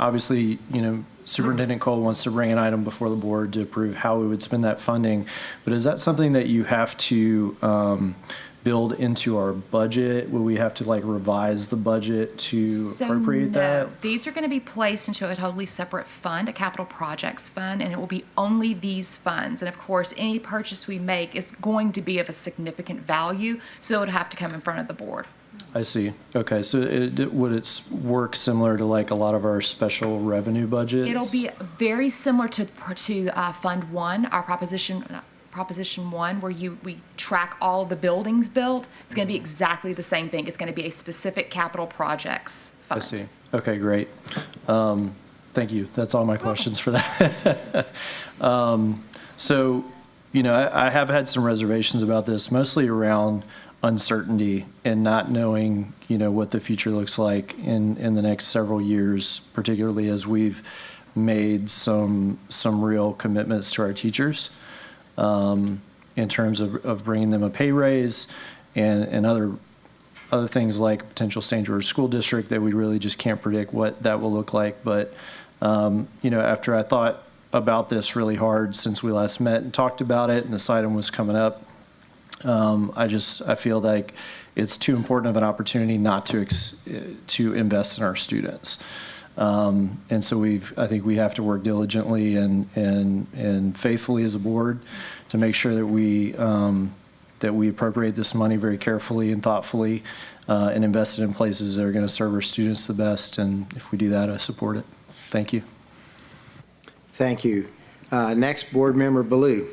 Obviously, you know, Superintendent Cole wants to bring an item before the board to approve how we would spend that funding. But is that something that you have to build into our budget? Will we have to like revise the budget to appropriate that? These are going to be placed into a totally separate fund, a capital projects fund, and it will be only these funds. And of course, any purchase we make is going to be of a significant value, so it would have to come in front of the board. I see. Okay, so would it work similar to like a lot of our special revenue budgets? It'll be very similar to Fund 1, our Proposition 1, where we track all of the buildings built. It's going to be exactly the same thing. It's going to be a specific capital projects I fund. see. Okay, great. Thank you. That's all my questions for that. So, you know, I have had some reservations about this, mostly around uncertainty and not knowing, you know, what the future looks like in the next several years, particularly as we've made some real commitments to our teachers in terms of bringing them a pay raise and other things like potential St. George School District that we really just can't predict what that will look like. But, you know, after I thought about this really hard since we last met and talked about it and this item was coming up, I feel like it's too important of an opportunity not to invest in our students. And so I think we have to work diligently and faithfully as a board to make sure that we appropriate this money very carefully and thoughtfully and invest it in places that are going to serve our students the best. And if we do that, I support it. Thank you. Thank you. Next, Board Member Baloo.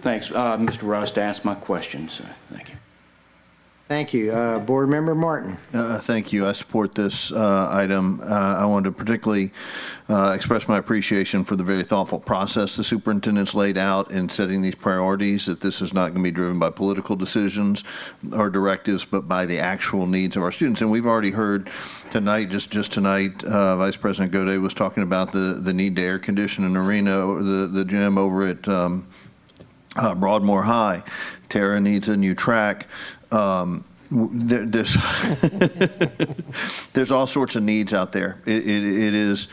Thanks. Mr. Rust asked my questions. Thank you. Thank you. Board Member Martin. Thank you. I support this item. I want to particularly express my appreciation for the very thoughtful process the superintendent's laid out in setting these priorities, that this is not going to be driven by political decisions or directives, but by the actual needs of our students. And we've already heard tonight, just tonight, Vice President Gaudet was talking about the need to air condition an arena, the gym over at Broadmoor High. Tara needs a new track. There's all sorts of needs out there. It's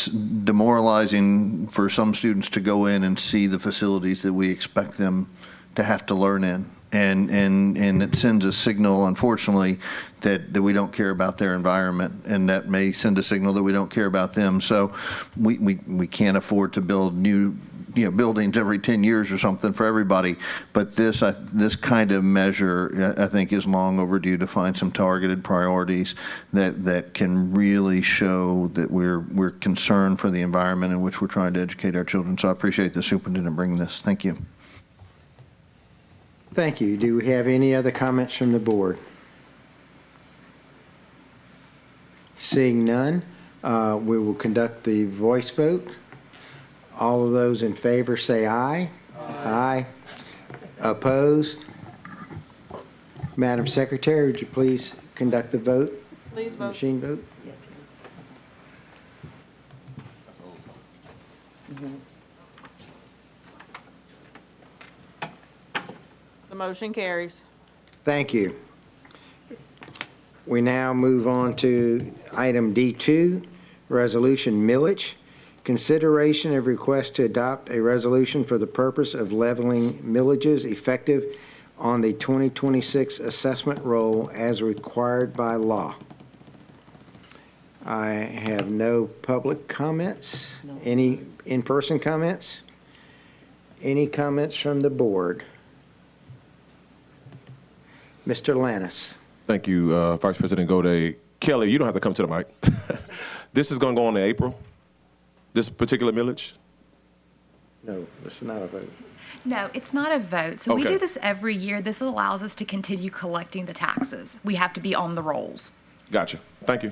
demoralizing for some students to go in and see the facilities that we expect them to have to learn in. And it sends a signal, unfortunately, that we don't care about their environment, and that may send a signal that we don't care about them. So we can't afford to build new buildings every 10 years or something for everybody. But this kind of measure, I think, is long overdue to find some targeted priorities that can really show that we're concerned for the environment in which we're trying to educate our children. So I appreciate the superintendent bringing this. Thank you. Thank you. Do we have any other comments from the board? Seeing none, we will conduct the voice vote. All of those in favor say aye. Aye. Opposed? Madam Secretary, would you please conduct the vote? Please vote. Machine vote? The motion carries. Thank you. We now move on to item D2, resolution millage. Consideration of request to adopt a resolution for the purpose of leveling millages effective on the 2026 assessment roll as required by law. I have no public comments. Any in-person comments? Any comments from the board? Mr. Lannis. Thank you, Vice President Gaudet. Kelly, you don't have to come to the mic. This is going to go on in April, this particular millage? No, this is not a vote. No, it's not a vote. So we Okay. do this every year. This allows us to continue collecting the taxes. We have to be on the rolls. Gotcha. Thank you.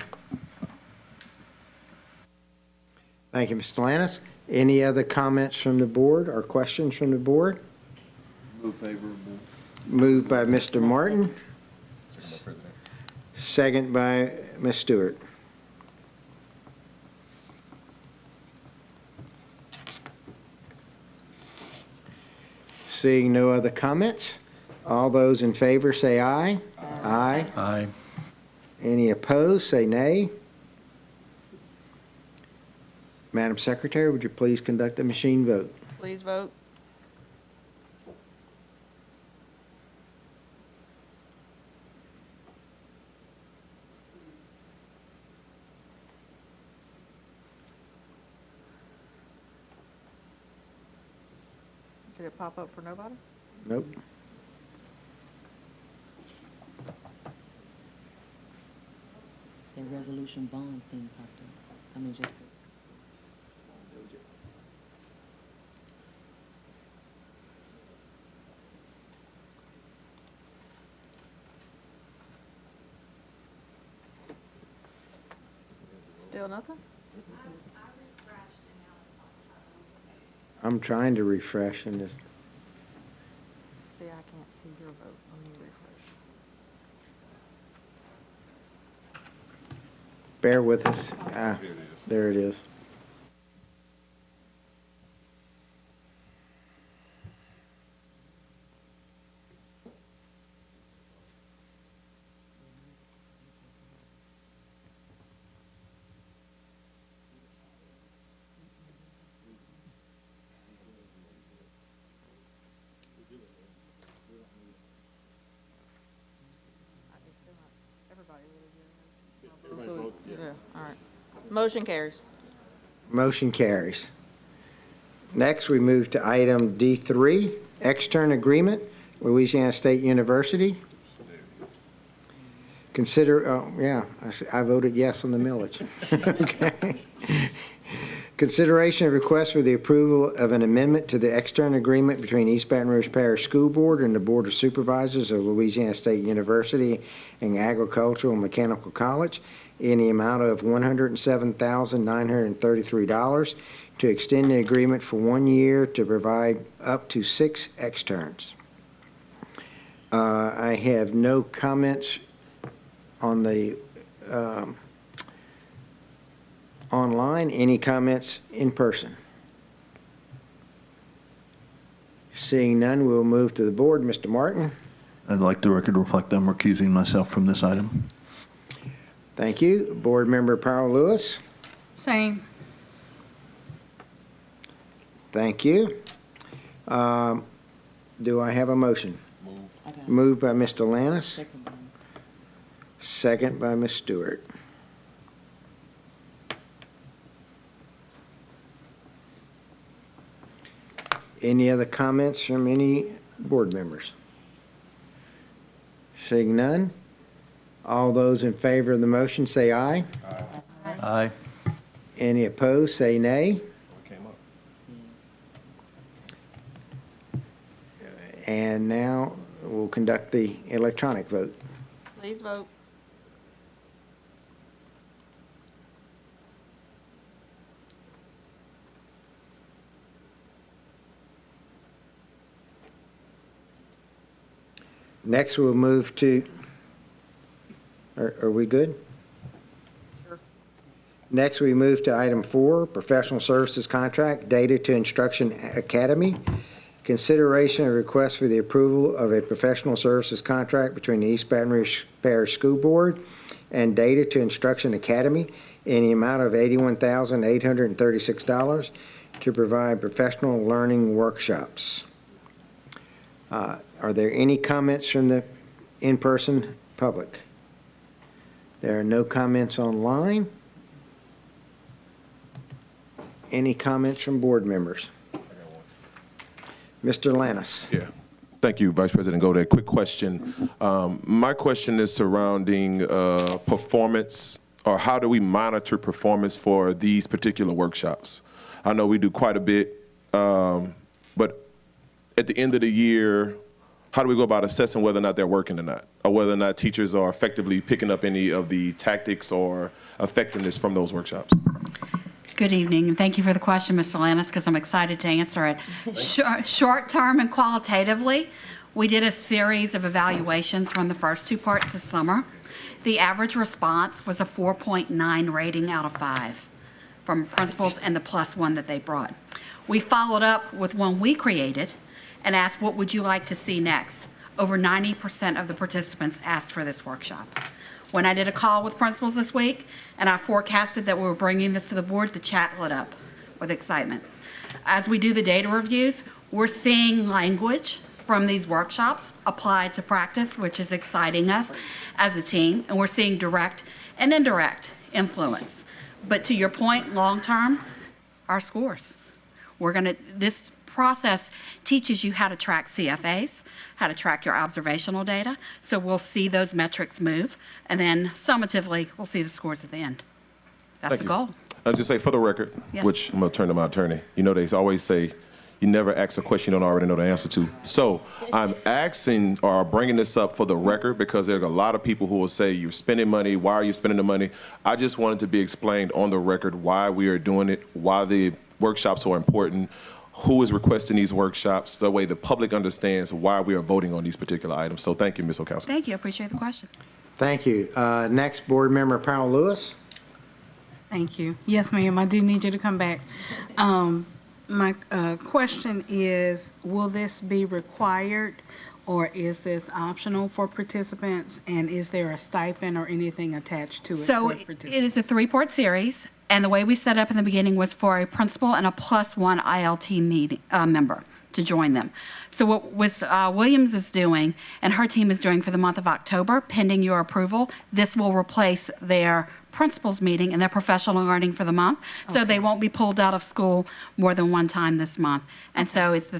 Thank you, Mr. Lannis. Any other comments from the board or questions from the board? Move favorable. Moved by Mr. Martin. Second by Ms. Stewart. Seeing no other comments, all those in favor say aye. Aye. Aye. Any opposed, say nay. Madam Secretary, would you please conduct a machine vote? Please vote. Did it pop up for nobody? Nope. The resolution bond thing popped up. I mean, just. Still nothing? I'm trying to refresh and just, See, I can't see your vote. Let me refresh. bear with us. There it is. Yeah, all right. Motion carries. Motion carries. Next, we move to item D3, extern agreement, Louisiana State University. I voted yes on the millage. Okay. Consideration of request for the approval of an amendment to the extern agreement between East Baton Rouge Parish School Board and the Board of Supervisors of Louisiana State University and Agricultural and Mechanical College in the amount of $107,933 to extend the agreement for 1 year to provide up to 6 externs. I have no comments on the online. Any comments in person? Seeing none, we'll move to the board. Mr. Martin. I'd like the record to reflect I'm recusing myself from this item. Thank you. Board Member Powell Lewis. Same. Thank you. Do I have a motion? Moved by Mr. Lannis. Second by Ms. Stewart. Any other comments from any board members? Seeing none, all those in favor of the motion say aye. Aye. Any opposed, say nay. And now we'll conduct the electronic vote. Please vote. Next, we'll move to, are we good? Sure. Next, we move to item 4, professional services contract, Data to Instruction Academy. Consideration of request for the approval of a professional services contract between the East Baton Rouge Parish School Board and Data to Instruction Academy in the amount of $81,836 to provide professional learning workshops. Are there any comments from the in-person public? There are no comments online. Any comments from board members? Mr. Lannis. Yeah. Thank you, Vice President Gode. Quick question. My question is surrounding performance, or how do we monitor performance for these particular workshops? I know we do quite a bit, but at the end of the year, how do we go about assessing whether or not they're working or not, or whether or not teachers are effectively picking up any of the tactics or effectiveness from those workshops? Good evening, and thank you for the question, Mr. Lannis, because I'm excited to answer it. Short-term and qualitatively, we did a series of evaluations from the first 2 parts this summer. The average response was a 4.9 rating out of 5 from principals and the +1 that they brought. We followed up with one we created and asked, what would you like to see next? Over 90% of the participants asked for this workshop. When I did a call with principals this week and I forecasted that we were bringing this to the board, the chat lit up with excitement. As we do the data reviews, we're seeing language from these workshops applied to practice, which is exciting us as a team, and we're seeing direct and indirect influence. But to your point, long-term, our scores. This process teaches you how to track CFAs, how to track your observational data. So we'll see those metrics move, and then summatively, we'll see the scores at the end. That's the goal. I'll just say for the record, Yes. which I'm going to turn to my attorney. You know, they always say, you never ask a question you don't already know the answer to. So I'm asking or bringing this up for the record because there are a lot of people who will say, you're spending money, why are you spending the money? I just wanted to be explained on the record why we are doing it, why the workshops are important, who is requesting these workshops, the way the public understands why we are voting on these particular items. So thank you, Ms. Okowski. Thank you. I appreciate the question. Thank you. Next, Board Member Powell Lewis. Thank you. Yes, ma'am, I do need you to come back. My question is, will this be required or is this optional for participants? And is there a stipend or anything attached to it So for participants? it is a 3-part series, and the way we set up in the beginning was for a principal and a +1 ILT member to join them. So what Williams is doing and her team is doing for the month of October, pending your approval, this will replace their principals meeting and their professional learning for the month. So they won't be pulled out of school more than one time this month. And so it's the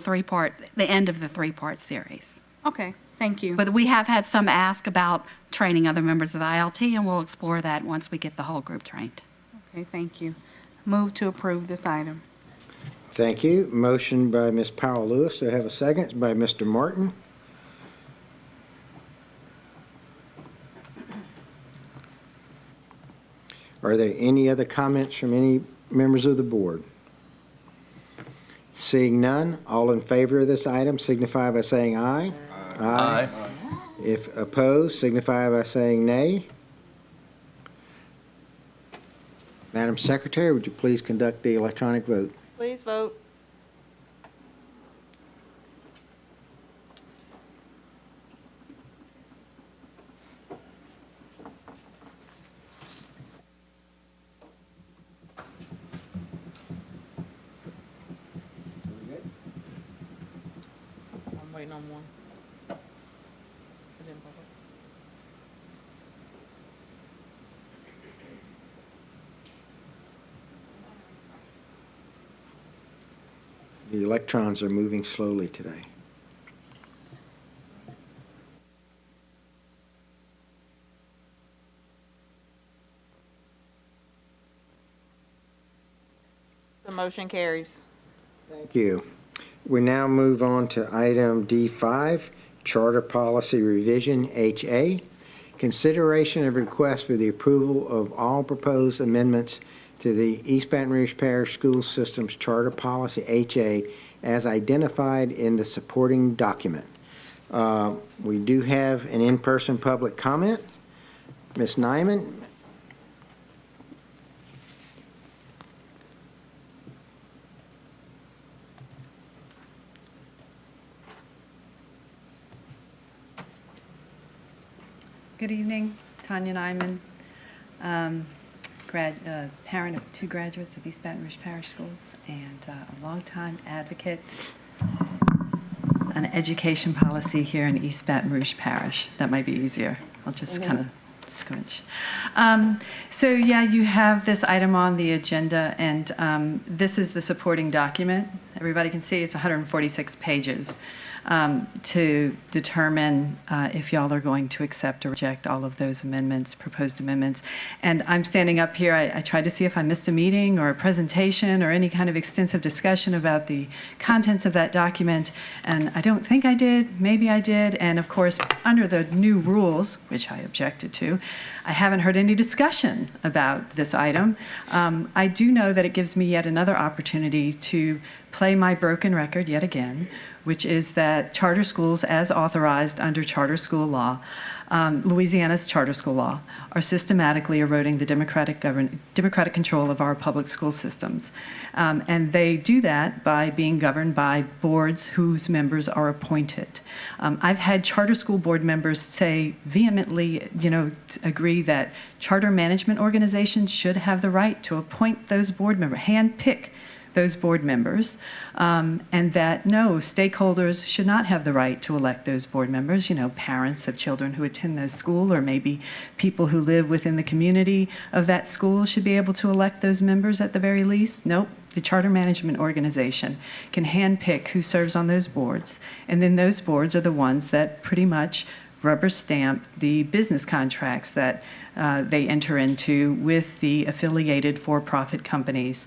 end of the 3-part series. Okay, thank you. But we have had some ask about training other members of the ILT, and we'll explore that once we get the whole group trained. Okay, thank you. Move to approve this item. Thank you. Motion by Ms. Powell Lewis. Do I have a second? By Mr. Martin. Are there any other comments from any members of the board? Seeing none, all in favor of this item signify by saying aye. Aye. If opposed, signify by saying nay. Madam Secretary, would you please conduct the electronic vote? Please vote. I'm waiting on one. I didn't vote. The electrons are moving slowly today. The motion carries. Thank you. We now move on to item D5, Charter Policy Revision, HA. Consideration of request for the approval of all proposed amendments to the East Baton Rouge Parish School System's Charter Policy, HA, as identified in the supporting document. We do have an in-person public comment. Ms. Nyman? Good evening, Tanya Nyman, parent of 2 graduates of East Baton Rouge Parish Schools and a longtime advocate on education policy here in East Baton Rouge Parish. That might be easier. I'll just kind of squinch. So yeah, you have this item on the agenda, and this is the supporting document. Everybody can see it's 146 pages. to determine if y'all are going to accept or reject all of those amendments, proposed amendments. And I'm standing up here, I tried to see if I missed a meeting or a presentation or any kind of extensive discussion about the contents of that document, and I don't think I did, maybe I did, and of course, under the new rules, which I objected to, I haven't heard any discussion about this item. I do know that it gives me yet another opportunity to play my broken record yet again, which is that charter schools, as authorized under charter school law, Louisiana's charter school law, are systematically eroding the democratic control of our public school systems. And they do that by being governed by boards whose members are appointed. I've had charter school board members say vehemently, agree that charter management organizations should have the right to appoint those board members, handpick those board members, and that no, stakeholders should not have the right to elect those board members, parents of children who attend those schools, or maybe people who live within the community of that school should be able to elect those members at the very least. Nope. The charter management organization can handpick who serves on those boards, and then those boards are the ones that pretty much rubber stamp the business contracts that they enter into with the affiliated for-profit companies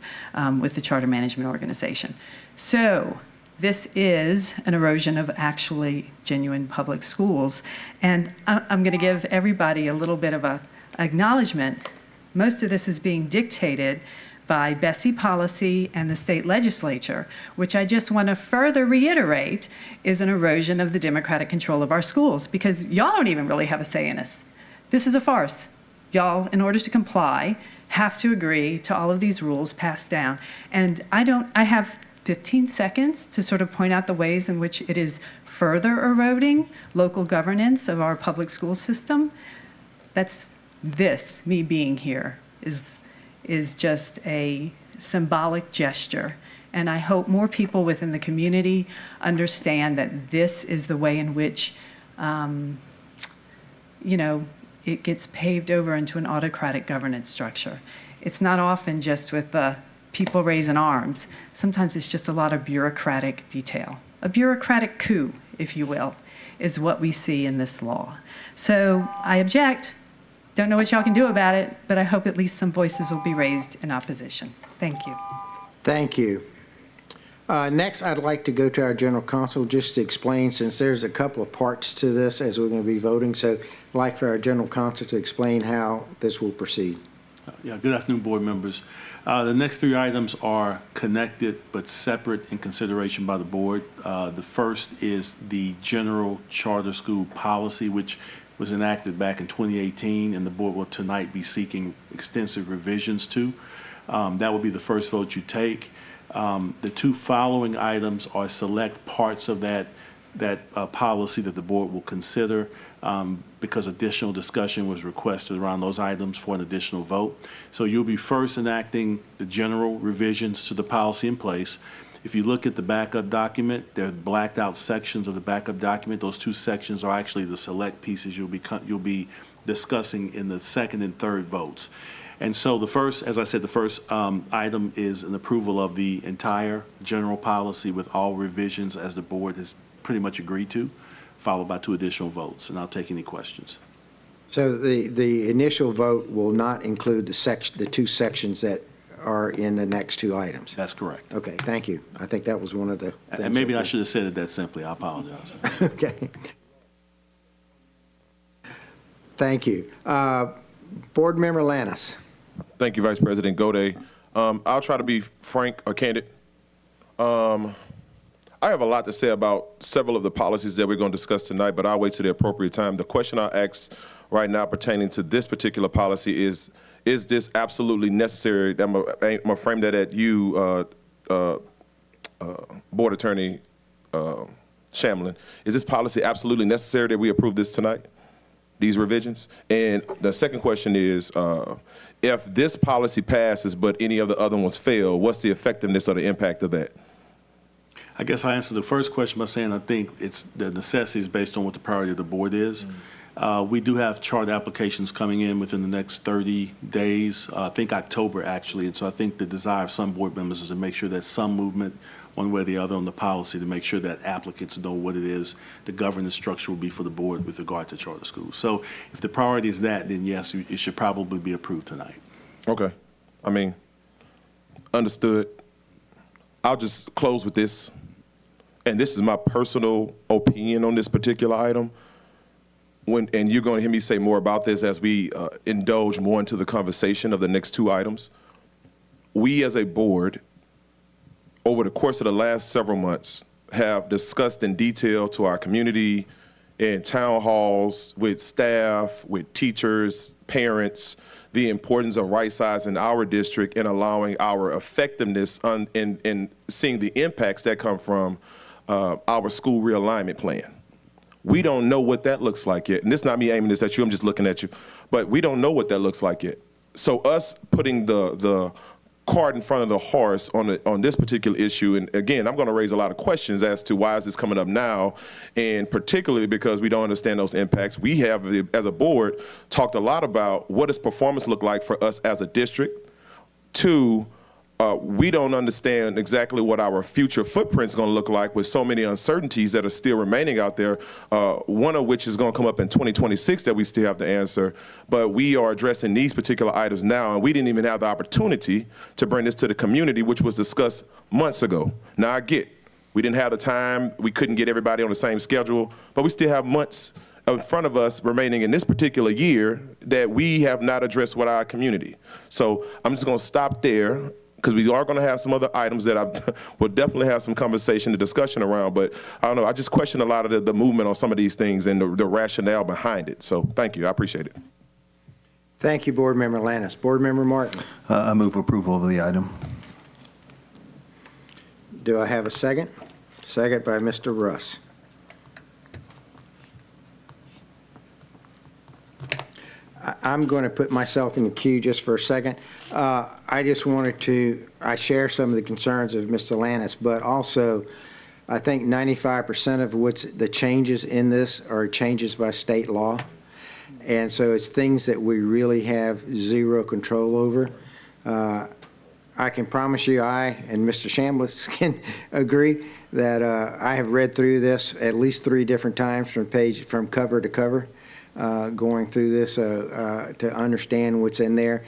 with the charter management organization. So this is an erosion of actually genuine public schools. And I'm going to give everybody a little bit of a acknowledgement. Most of this is being dictated by Bessie policy and the state legislature, which I just want to further reiterate is an erosion of the democratic control of our schools, because y'all don't even really have a say in this. This is a farce. Y'all, in order to comply, have to agree to all of these rules passed down. And I have 15 seconds to sort of point out the ways in which it is further eroding local governance of our public school system. Me being here is just a symbolic gesture. And I hope more people within the community understand that this is the way in which, it gets paved over into an autocratic governance structure. It's not often just with people raising arms. Sometimes it's just a lot of bureaucratic detail. A bureaucratic coup, if you will, is what we see in this law. So I object. Don't know what y'all can do about it, but I hope at least some voices will be raised in opposition. Thank you. Thank you. Next, I'd like to go to our general counsel just to explain, since there's a couple of parts to this as we're going to be voting. So I'd like for our general counsel to explain how this will proceed. Good afternoon, board members. The next three items are connected but separate in consideration by the board. The first is the general charter school policy, which was enacted back in 2018, and the board will tonight be seeking extensive revisions to. That will be the first vote you take. The two following items are select parts of that policy that the board will consider because additional discussion was requested around those items for an additional vote. So you'll be first enacting the general revisions to the policy in place. If you look at the backup document, there are blacked out sections of the backup document. Those two sections are actually the select pieces you'll be discussing in the second and third votes. And so the first, as I said, the first item is an approval of the entire general policy with all revisions as the board has pretty much agreed to, followed by two additional votes. And I'll take any questions. So the initial vote will not include the two sections that are in the next two items? That's correct. Okay, thank you. I think that was one of the things. And maybe I should have said it that simply. I apologize. Okay. Thank you. Board Member Lannis. Thank you, Vice President Gode. I'll try to be frank or candid. I have a lot to say about several of the policies that we're going to discuss tonight, but I'll wait till the appropriate time. The question I'll ask right now pertaining to this particular policy is this absolutely necessary? I'm going to frame that at you, Board Attorney Shamlin. Is this policy absolutely necessary that we approve this tonight, these revisions? And the second question is, if this policy passes but any of the other ones fail, what's the effectiveness or the impact of that? I guess I answered the first question by saying I think it's the necessity is based on what the priority of the board is. We do have charter applications coming in within the next 30 days, I think October actually. And so I think the desire of some board members is to make sure there's some movement one way or the other on the policy to make sure that applicants know what it is the governance structure will be for the board with regard to charter schools. So if the priority is that, then yes, it should probably be approved tonight. Okay. I mean, understood. I'll just close with this. And this is my personal opinion on this particular item. And you're going to hear me say more about this as we indulge more into the conversation of the next two items. We as a board, over the course of the last several months, have discussed in detail to our community in town halls, with staff, with teachers, parents, the importance of right-sizing our district and allowing our effectiveness in seeing the impacts that come from our school realignment plan. We don't know what that looks like yet. And it's not me aiming this at you, I'm just looking at you. But we don't know what that looks like yet. So us putting the cart in front of the horse on this particular issue, and again, I'm going to raise a lot of questions as to why is this coming up now, and particularly because we don't understand those impacts. We have, as a board, talked a lot about what does performance look like for us as a district. Two, we don't understand exactly what our future footprint is going to look like with so many uncertainties that are still remaining out there, one of which is going to come up in 2026 that we still have to answer. But we are addressing these particular items now, and we didn't even have the opportunity to bring this to the community, which was discussed months ago. Now, I get we didn't have the time, we couldn't get everybody on the same schedule, but we still have months in front of us remaining in this particular year that we have not addressed with our community. So I'm just going to stop there, because we are going to have some other items that I will definitely have some conversation and discussion around. But I don't know, I just question a lot of the movement on some of these things and the rationale behind it. So thank you, I appreciate it. Thank you, Board Member Lannis. Board Member Martin. I move approval of the item. Do I have a second? Second by Mr. Russ. I'm going to put myself in the queue just for a second. I just wanted to, I share some of the concerns of Mr. Lannis, but also I think 95% of what's the changes in this are changes by state law. And so it's things that we really have zero control over. I can promise you, I and Mr. Chambliss can agree that I have read through this at least 3 different times from cover to cover. Going through this to understand what's in there.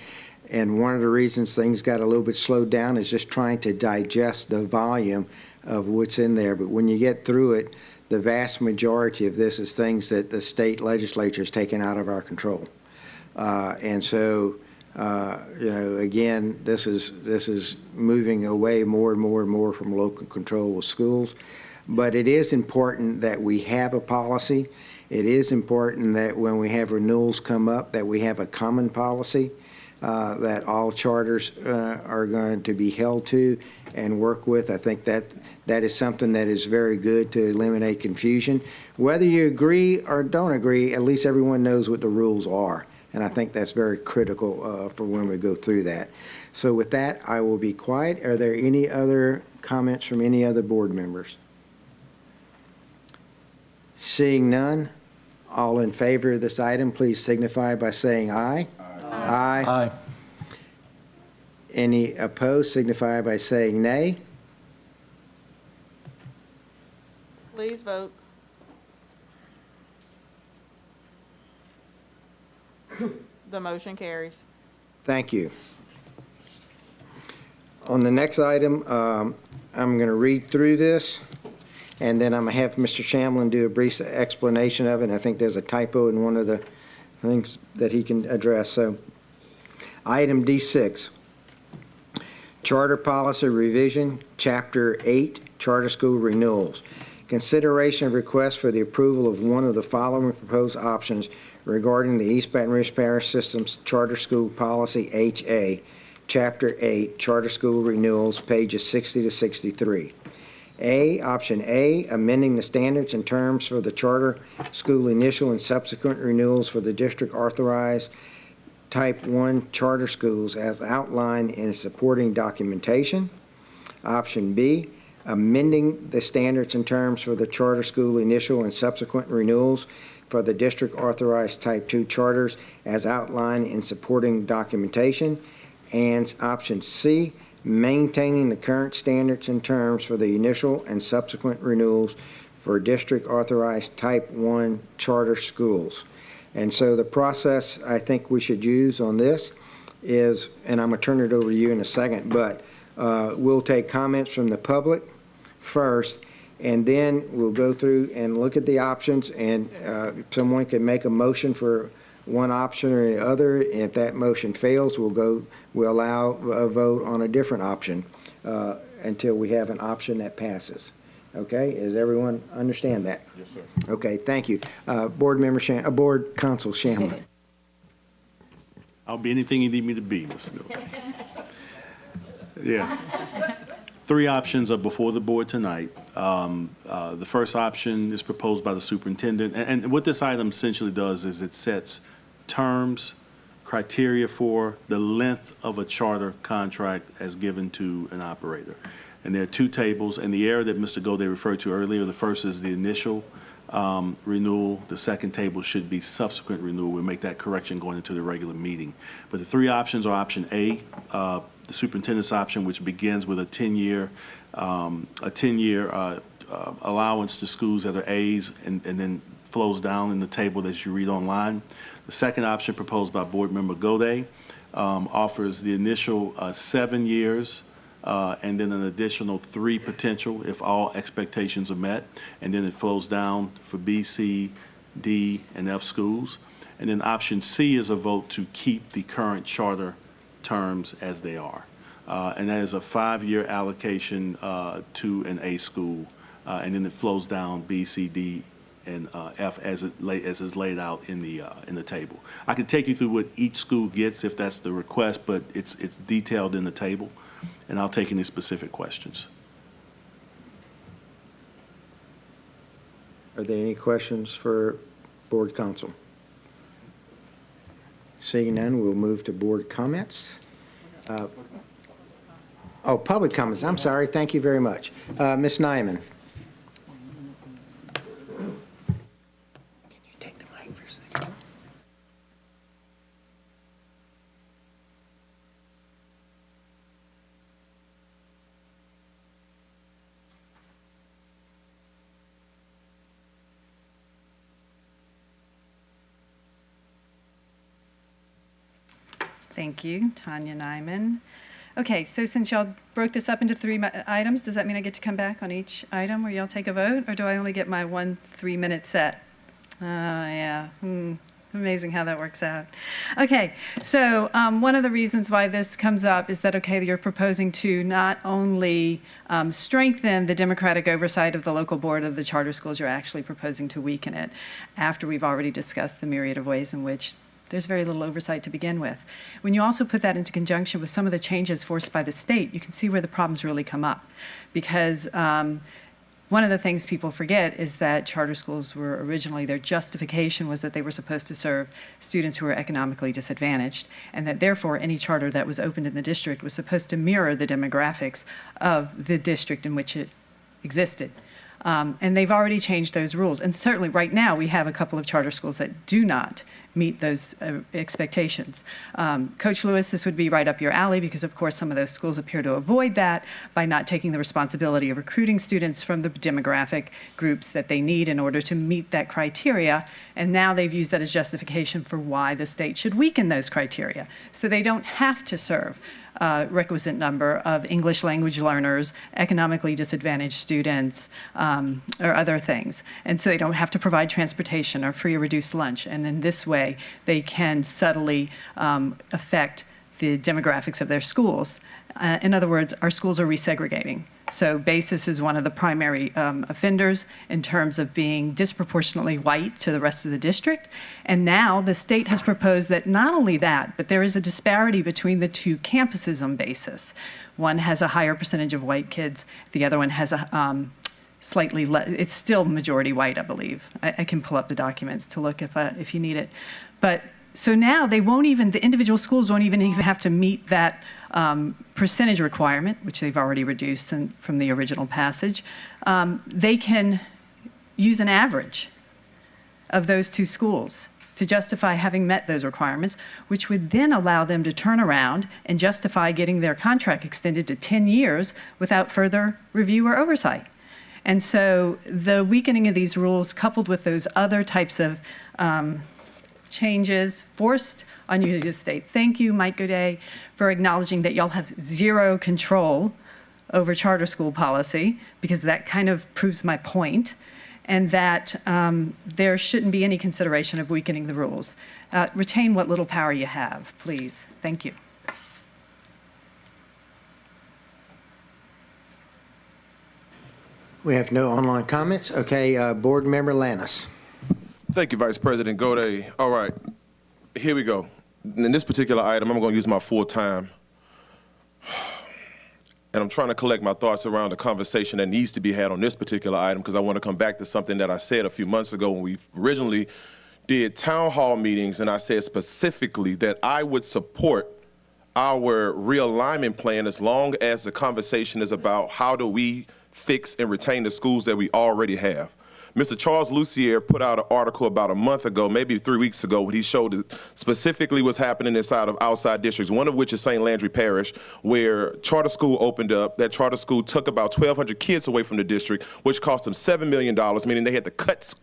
And one of the reasons things got a little bit slowed down is just trying to digest the volume of what's in there. But when you get through it, the vast majority of this is things that the state legislature has taken out of our control. And so, you know, again, this is moving away more and more and more from local control of schools. But it is important that we have a policy. It is important that when we have renewals come up, that we have a common policy that all charters are going to be held to and work with. I think that is something that is very good to eliminate confusion. Whether you agree or don't agree, at least everyone knows what the rules are. And I think that's very critical for when we go through that. So with that, I will be quiet. Are there any other comments from any other board members? Seeing none, all in favor of this item, please signify by saying aye. Aye. Aye. Any opposed, signify by saying nay. Please vote. The motion carries. Thank you. On the next item, I'm going to read through this, and then I'm going to have Mr. Shamlin do a brief explanation of it. I think there's a typo in one of the things that he can address. So, item D6, Charter Policy Revision, Chapter 8, Charter School Renewals. Consideration of request for the approval of one of the following proposed options regarding the East Baton Rouge Parish System's Charter School Policy HA, Chapter 8, Charter School Renewals, pages 60 to 63. Option A, amending the standards and terms for the charter school initial and subsequent renewals for the district authorized Type 1 charter schools as outlined in supporting documentation. Option B, amending the standards and terms for the charter school initial and subsequent renewals for the district authorized type 2 charters as outlined in supporting documentation. And option C, maintaining the current standards and terms for the initial and subsequent renewals for district authorized type 1 charter schools. And so the process I think we should use on this is, and I'm going to turn it over to you in a second, but we'll take comments from the public first, and then we'll go through and look at the options, and someone can make a motion for one option or the other. If that motion fails, we'll allow a vote on a different option until we have an option that passes. Okay, does everyone understand that? Yes, sir. Okay, thank you. Board Counsel Shamlin. I'll be anything you need me to be, Mr. Miller. Yeah. 3 options are before the board tonight. The first option is proposed by the superintendent, and what this item essentially does is it sets terms, criteria for the length of a charter contract as given to an operator. And there are 2 tables, and the area that Mr. Gode referred to earlier, the first is the initial renewal. The second table should be subsequent renewal. We'll make that correction going into the regular meeting. But the 3 options are option A, the superintendent's option, which begins with a 10-year allowance to schools that are A's and then flows down in the table that you read online. The second option proposed by Board Member Gode offers the initial 7 years and then an additional 3 potential if all expectations are met. And then it flows down for B, C, D, and F schools. And then option C is a vote to keep the current charter terms as they are. And that is a 5-year allocation to an A school. And then it flows down B, C, D, and F as is laid out in the table. I can take you through what each school gets if that's the request, but it's detailed in the table, and I'll take any specific questions. Are there any questions for Board Counsel? Seeing none, we'll move to board comments. Public comments. I'm sorry. Thank you very much. Ms. Nyman. Thank you, Tanya Nyman. Okay, so since y'all broke this up into 3 items, does that mean I get to come back on each item where y'all take a vote, or do I only get my 1 3-minute set? Yeah. Amazing how that works out. Okay, so one of the reasons why this comes up is that, okay, you're proposing to not only strengthen the democratic oversight of the local board of the charter schools, you're actually proposing to weaken it after we've already discussed the myriad of ways in which there's very little oversight to begin with. When you also put that into conjunction with some of the changes forced by the state, you can see where the problems really come up. Because one of the things people forget is that charter schools were originally, their justification was that they were supposed to serve students who were economically disadvantaged, and that therefore any charter that was opened in the district was supposed to mirror the demographics of the district in which it existed. And they've already changed those rules. And certainly right now we have a couple of charter schools that do not meet those expectations. Coach Lewis, this would be right up your alley because of course some of those schools appear to avoid that by not taking the responsibility of recruiting students from the demographic groups that they need in order to meet that criteria. And now they've used that as justification for why the state should weaken those criteria. So they don't have to serve requisite number of English language learners, economically disadvantaged students, or other things. And so they don't have to provide transportation or free or reduced lunch. And in this way, they can subtly affect the demographics of their schools. In other words, our schools are resegregating. So BASIS is one of the primary offenders in terms of being disproportionately white to the rest of the district. And now the state has proposed that not only that, but there is a disparity between the 2 campuses on BASIS. One has a higher percentage of white kids. The other one has a slightly less, it's still majority white, I believe. I can pull up the documents to look if you need it. But so now they won't even, the individual schools won't even have to meet that percentage requirement, which they've already reduced from the original passage. They can use an average of those two schools to justify having met those requirements, which would then allow them to turn around and justify getting their contract extended to 10 years without further review or oversight. And so the weakening of these rules, coupled with those other types of changes forced on you to state, thank you, Mike Godet, for acknowledging that y'all have zero control over charter school policy, because that kind of proves my point, and that there shouldn't be any consideration of weakening the rules. Retain what little power you have, please. Thank you. We have no online comments. Okay, Board Member Lannis. Thank you, Vice President Godet. All right, here we go. In this particular item, I'm going to use my full time. And I'm trying to collect my thoughts around the conversation that needs to be had on this particular item, because I want to come back to something that I said a few months ago when we originally did town hall meetings, and I said specifically that I would support our realignment plan as long as the conversation is about how do we fix and retain the schools that we already have. Mr. Charles Lucier put out an article about a month ago, maybe 3 weeks ago, when he showed specifically what's happening inside of outside districts, one of which is St. Landry Parish, where charter school opened up. That charter school took about 1,200 kids away from the district, which cost them $7 million, meaning they had to cut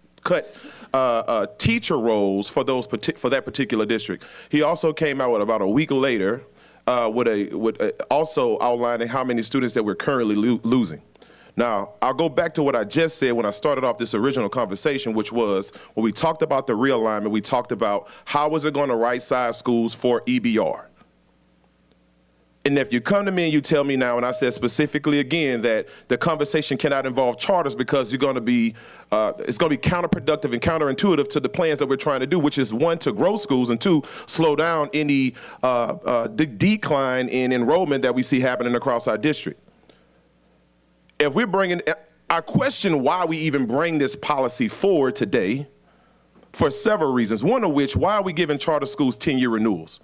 teacher roles for that particular district. He also came out with about a week later also outlining how many students that we're currently losing. Now, I'll go back to what I just said when I started off this original conversation, which was when we talked about the realignment, we talked about how is it going to right-size schools for EBR. And if you come to me and you tell me now, and I said specifically again that the conversation cannot involve charters because you're going to be, it's going to be counterproductive and counterintuitive to the plans that we're trying to do, which is one, to grow schools, and two, slow down any decline in enrollment that we see happening across our district. If we're bringing, I question why we even bring this policy forward today for several reasons. One of which, why are we giving charter schools 10-year renewals?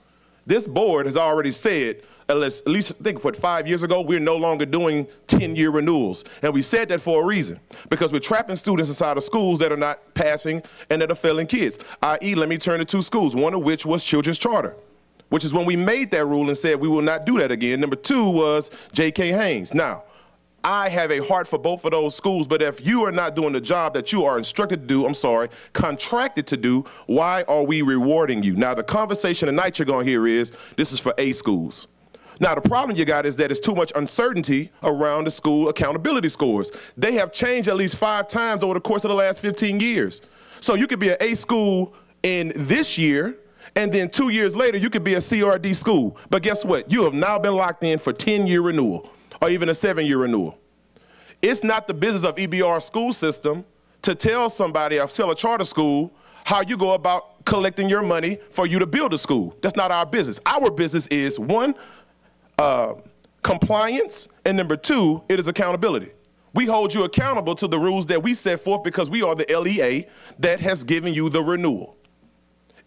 This board has already said, at least I think 5 years ago, we're no longer doing 10-year renewals. And we said that for a reason, because we're trapping students inside of schools that are not passing and that are failing kids. I.e., let me turn to two schools, one of which was Children's Charter, which is when we made that rule and said we will not do that again. Number two was J.K. Haynes. Now, I have a heart for both of those schools, but if you are not doing the job that you are instructed to do, contracted to do, why are we rewarding you? Now, the conversation tonight you're going to hear is, this is for A schools. Now, the problem you got is that it's too much uncertainty around the school accountability scores. They have changed at least 5 times over the course of the last 15 years. So you could be an A school in this year, and then 2 years later, you could be a C or a D school. But guess what? You have now been locked in for 10-year renewal, or even a 7-year renewal. It's not the business of EBR school system to tell somebody, or tell a charter school, how you go about collecting your money for you to build a school. That's not our business. Our business is, one, compliance, and number two, it is accountability. We hold you accountable to the rules that we set forth because we are the LEA that has given you the renewal.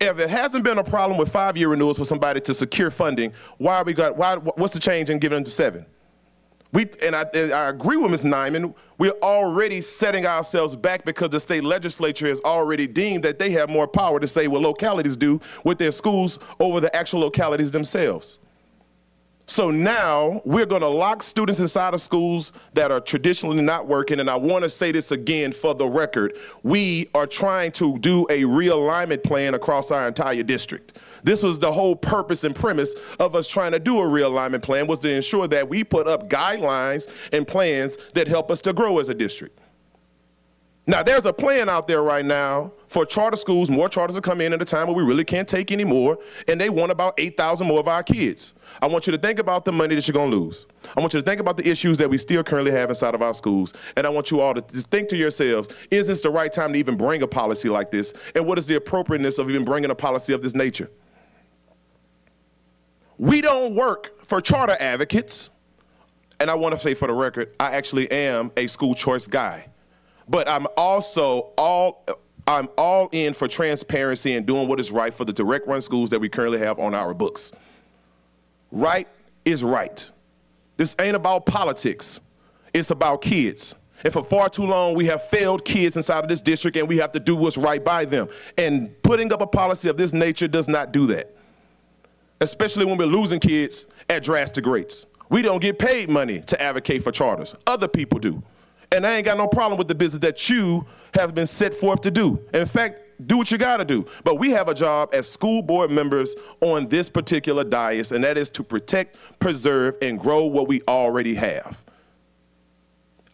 If it hasn't been a problem with 5-year renewals for somebody to secure funding, what's the change in giving them to 7? I agree with Ms. Nyman, we're already setting ourselves back because the state legislature has already deemed that they have more power to say what localities do with their schools over the actual localities themselves. So now we're going to lock students inside of schools that are traditionally not working. And I want to say this again for the record. We are trying to do a realignment plan across our entire district. This was the whole purpose and premise of us trying to do a realignment plan, was to ensure that we put up guidelines and plans that help us to grow as a district. Now, there's a plan out there right now for charter schools. More charters are coming in at a time where we really can't take any more, and they want about 8,000 more of our kids. I want you to think about the money that you're going to lose. I want you to think about the issues that we still currently have inside of our schools, and I want you all to just think to yourselves, is this the right time to even bring a policy like this, and what is the appropriateness of even bringing a policy of this nature? We don't work for charter advocates, and I want to say for the record, I actually am a school choice guy. But I'm also all in for transparency and doing what is right for the direct run schools that we currently have on our books. Right is right. This ain't about politics. It's about kids. And for far too long, we have failed kids inside of this district, and we have to do what's right by them. And putting up a policy of this nature does not do that, especially when we're losing kids at drastic rates. We don't get paid money to advocate for charters. Other people do. And I ain't got no problem with the business that you have been set forth to do. In fact, do what you gotta do. But we have a job as school board members on this particular dais, and that is to protect, preserve, and grow what we already have.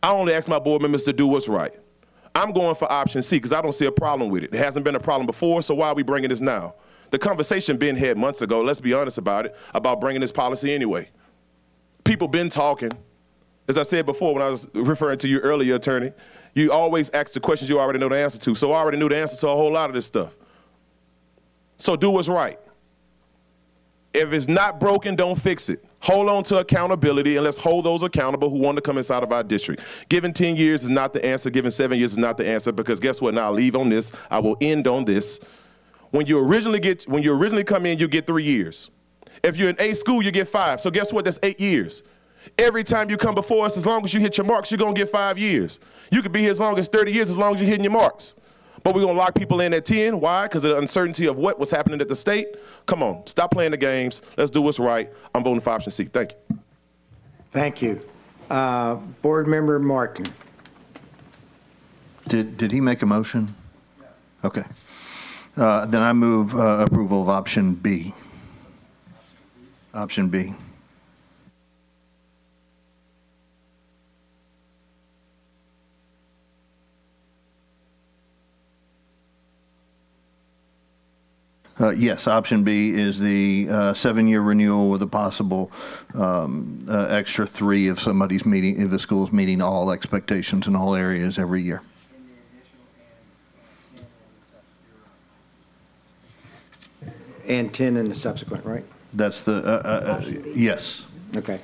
I only ask my board members to do what's right. I'm going for option C because I don't see a problem with it. It hasn't been a problem before, so why are we bringing this now? The conversation been had months ago, let's be honest about it, about bringing this policy anyway. People been talking. As I said before when I was referring to you earlier, attorney, you always ask the questions you already know the answer to. So I already knew the answer to a whole lot of this stuff. So do what's right. If it's not broken, don't fix it. Hold on to accountability, and let's hold those accountable who want to come inside of our district. Giving 10 years is not the answer. Giving 7 years is not the answer, because guess what? Now I'll leave on this. I will end on this. When you originally come in, you get 3 years. If you're in A school, you get 5. So guess what? That's 8 years. Every time you come before us, as long as you hit your marks, you're going to get 5 years. You could be here as long as 30 years, as long as you're hitting your marks. But we're going to lock people in at 10. Why? Because of the uncertainty of what's happening at the state. Come on, stop playing the games. Let's do what's right. I'm voting for option C. Thank you. Thank you. Board Member Martin. Did he make a motion? Okay. Then I move approval of option B. Option B. Yes, option B is the 7-year renewal with a possible extra 3 if if the school's meeting all expectations in all areas every year. And 10 in the subsequent, right? That's the, yes. Okay,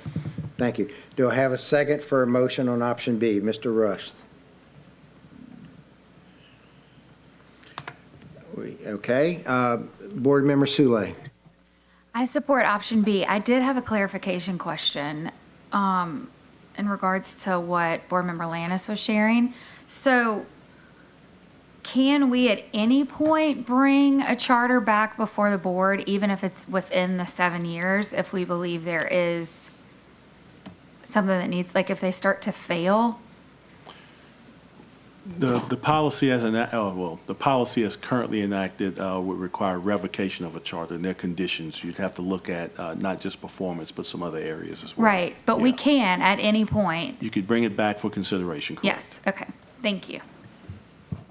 thank you. Do I have a second for a motion on option B? Mr. Rush. Okay, Board Member Sule. I support option B. I did have a clarification question in regards to what Board Member Lannis was sharing. So can we at any point bring a charter back before the board, even if it's within the 7 years, if we believe there is something that needs, like if they start to fail? The policy as the policy as currently enacted would require revocation of a charter, and their conditions you'd have to look at not just performance but some other areas as well. Right, but we can at any point. You could bring it back for consideration. Correct? Yes. Okay. Thank you.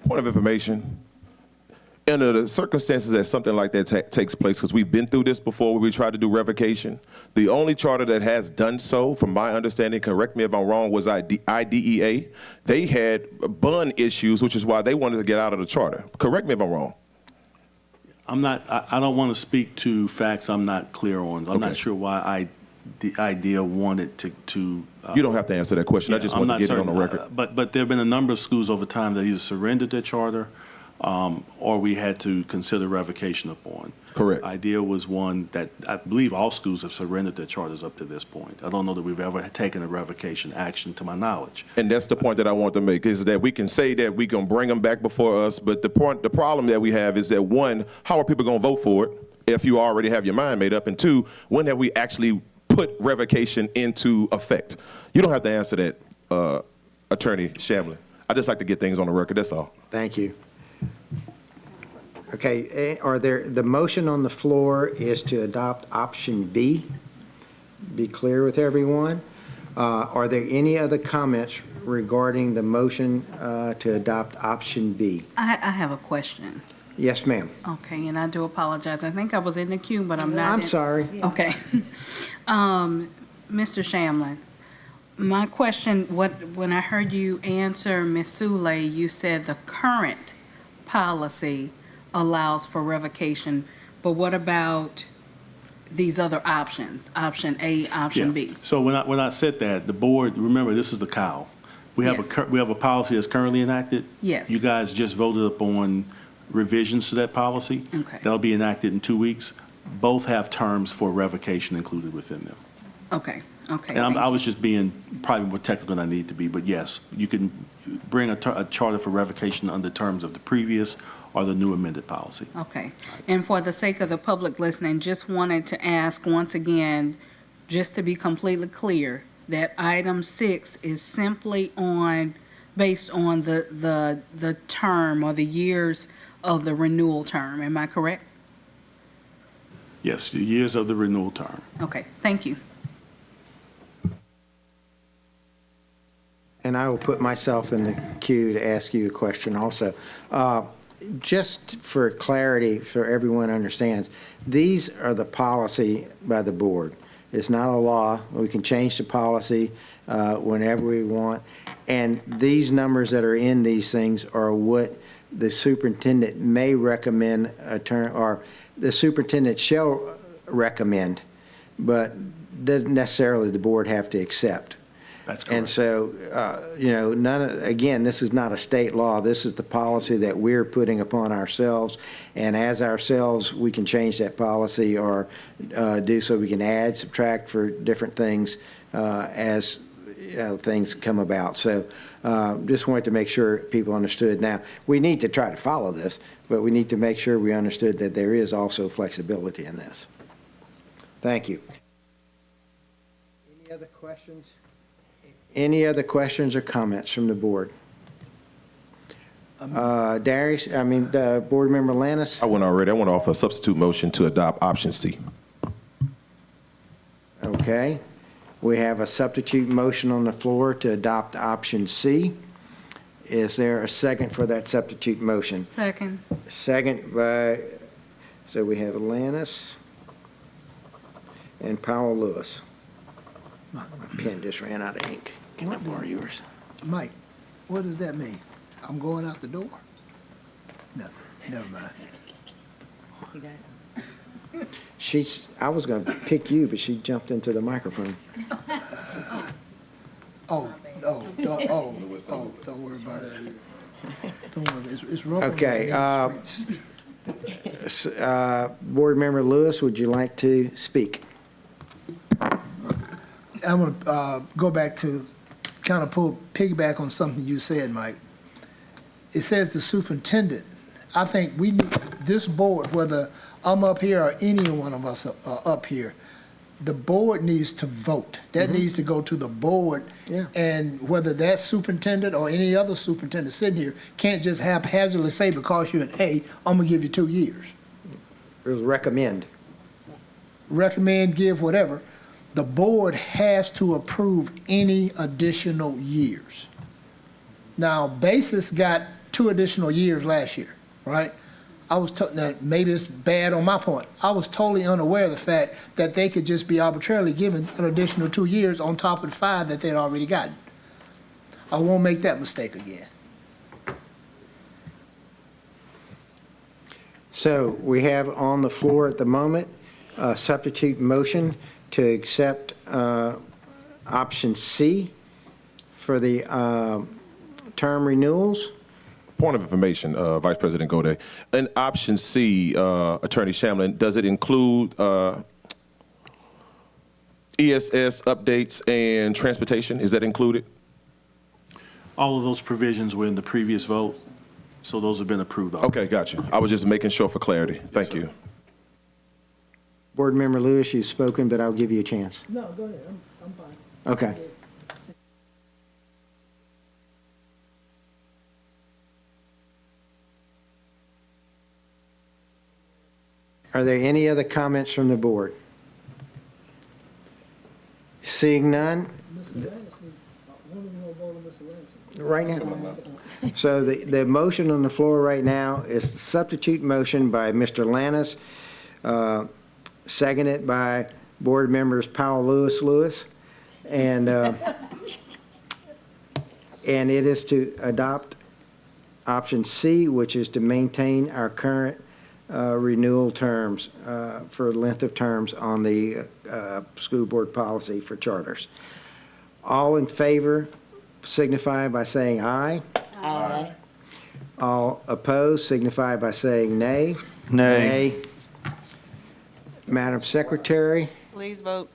Point of information. Under the circumstances that something like that takes place, because we've been through this before where we tried to do revocation, the only charter that has done so, from my understanding, correct me if I'm wrong, was IDEA. They had bond issues, which is why they wanted to get out of the charter. Correct me if I'm wrong. I don't want to speak to facts I'm not clear on. I'm not sure why the idea wanted to you don't have to answer that question. I just want to get it on the record. But there have been a number of schools over time that either surrendered their charter or we had to consider revocation upon. Correct. IDEA was one that I believe all schools have surrendered their charters up to this point. I don't know that we've ever taken a revocation action to my knowledge. And that's the point that I want to make, is that we can say that we can bring them back before us, but the problem that we have is that, one, how are people going to vote for it if you already have your mind made up? And two, when have we actually put revocation into effect? You don't have to answer that, Attorney Shamblin. I just like to get things on the record, that's all. Thank you. Okay, the motion on the floor is to adopt option B. Be clear with everyone. Are there any other comments regarding the motion to adopt option B? I have a question. Yes, ma'am. Okay, and I do apologize. I think I was in the queue, but I'm not. I'm sorry. Okay. Mr. Shamlin, my question, when I heard you answer Ms. Sule, you said the current policy allows for revocation, but what about these other options, option A, option B? So when I said that, the board, remember, this is the cow. We have a policy that's currently enacted. Yes. You guys just voted upon revisions to that policy. Okay. That'll be enacted in 2 weeks. Both have terms for revocation included within them. Okay, okay. And thank I you. was just being probably more technical than I need to be, but yes, you can bring a charter for revocation under terms of the previous or the new amended policy. Okay. And for the sake of the public listening, just wanted to ask once again, just to be completely clear, that item 6 is simply based on the term or the years of the renewal term. Am I correct? Yes, the years of the renewal term. Okay, thank you. And I will put myself in the queue to ask you a question also. Just for clarity, so everyone understands, these are the policy by the board. It's not a law. We can change the policy whenever we want. And these numbers that are in these things are what the superintendent may recommend or the superintendent shall recommend, but doesn't necessarily the board have to accept. That's correct. And so, again, this is not a state law. This is the policy that we're putting upon ourselves. And as ourselves, we can change that policy or do so. We can add, subtract for different things as things come about. So just wanted to make sure people understood. Now, we need to try to follow this, but we need to make sure we understood that there is also flexibility in this. Thank you. Any other questions? Any other questions or comments from the board? Darius, Board Member Lannis? I went already. I want to offer a substitute motion to adopt option C. Okay. We have a substitute motion on the floor to adopt option C. Is there a second for that substitute motion? Second. Second so we have Lannis and Powell Lewis. My pen just ran out of ink. Can I borrow yours? Mike, what does that mean? I'm going out the door? Nothing, never mind. You got it. I was going to pick you, but she jumped into the microphone. Don't worry about it. Don't worry, it's rough. Okay, on the streets. Board Member Lewis, would you like to speak? I want to go back to kind of piggyback on something you said, Mike. It says the superintendent. I think we need, this board, whether I'm up here or any one of us are up here, the board needs to vote. That needs to go to the board. Yeah. And whether that superintendent or any other superintendent sitting here can't just haphazardly say, because you're an A, I'm going to give you 2 years. It was recommend. Recommend, give, whatever. The board has to approve any additional years. Now, Basis got 2 additional years last year, right? Now, maybe it's bad on my point. I was totally unaware of the fact that they could just be arbitrarily given an additional 2 years on top of the 5 that they'd already gotten. I won't make that mistake again. So we have on the floor at the moment a substitute motion to accept option C for the term renewals. Point of information, Vice President Gode. In option C, Attorney Shamlin, does it include ESS updates and transportation? Is that included? All of those provisions were in the previous vote, so those have been approved. Okay, got you. I was just making sure for clarity. Thank you. Board Member Lewis, you've spoken, but I'll give you a chance. No, go ahead. I'm fine. Okay. Are there any other comments from the board? Seeing none, right now. So the motion on the floor right now is the substitute motion by Mr. Lannis, seconded by Board Members Powell Lewis, and it is to adopt option C, which is to maintain our current renewal terms for length of terms on the school board policy for charters. All in favor signify by saying aye. Aye. All opposed signify by saying nay. Nay. Madam Secretary, Please vote.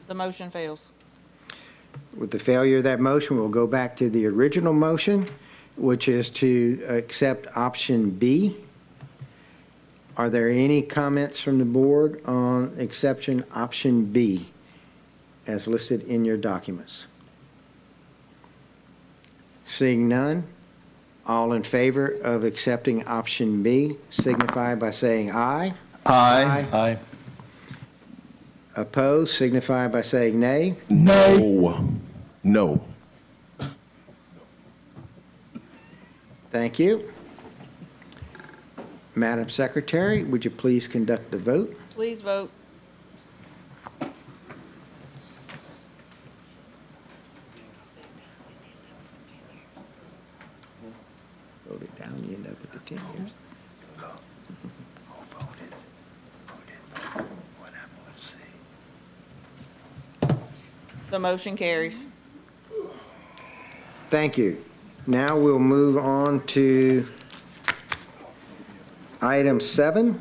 The motion fails. With the failure of that motion, we'll go back to the original motion, which is to accept option B. Are there any comments from the board on exception option B as listed in your documents? Seeing none, all in favor of accepting option B signify by saying aye. Aye. Opposed signify by saying nay. No. Thank you. Madam Secretary, would you please conduct the vote? Please vote. Vote it down, you end up with the 10 years. The motion carries. Thank you. Now we'll move on to item 7,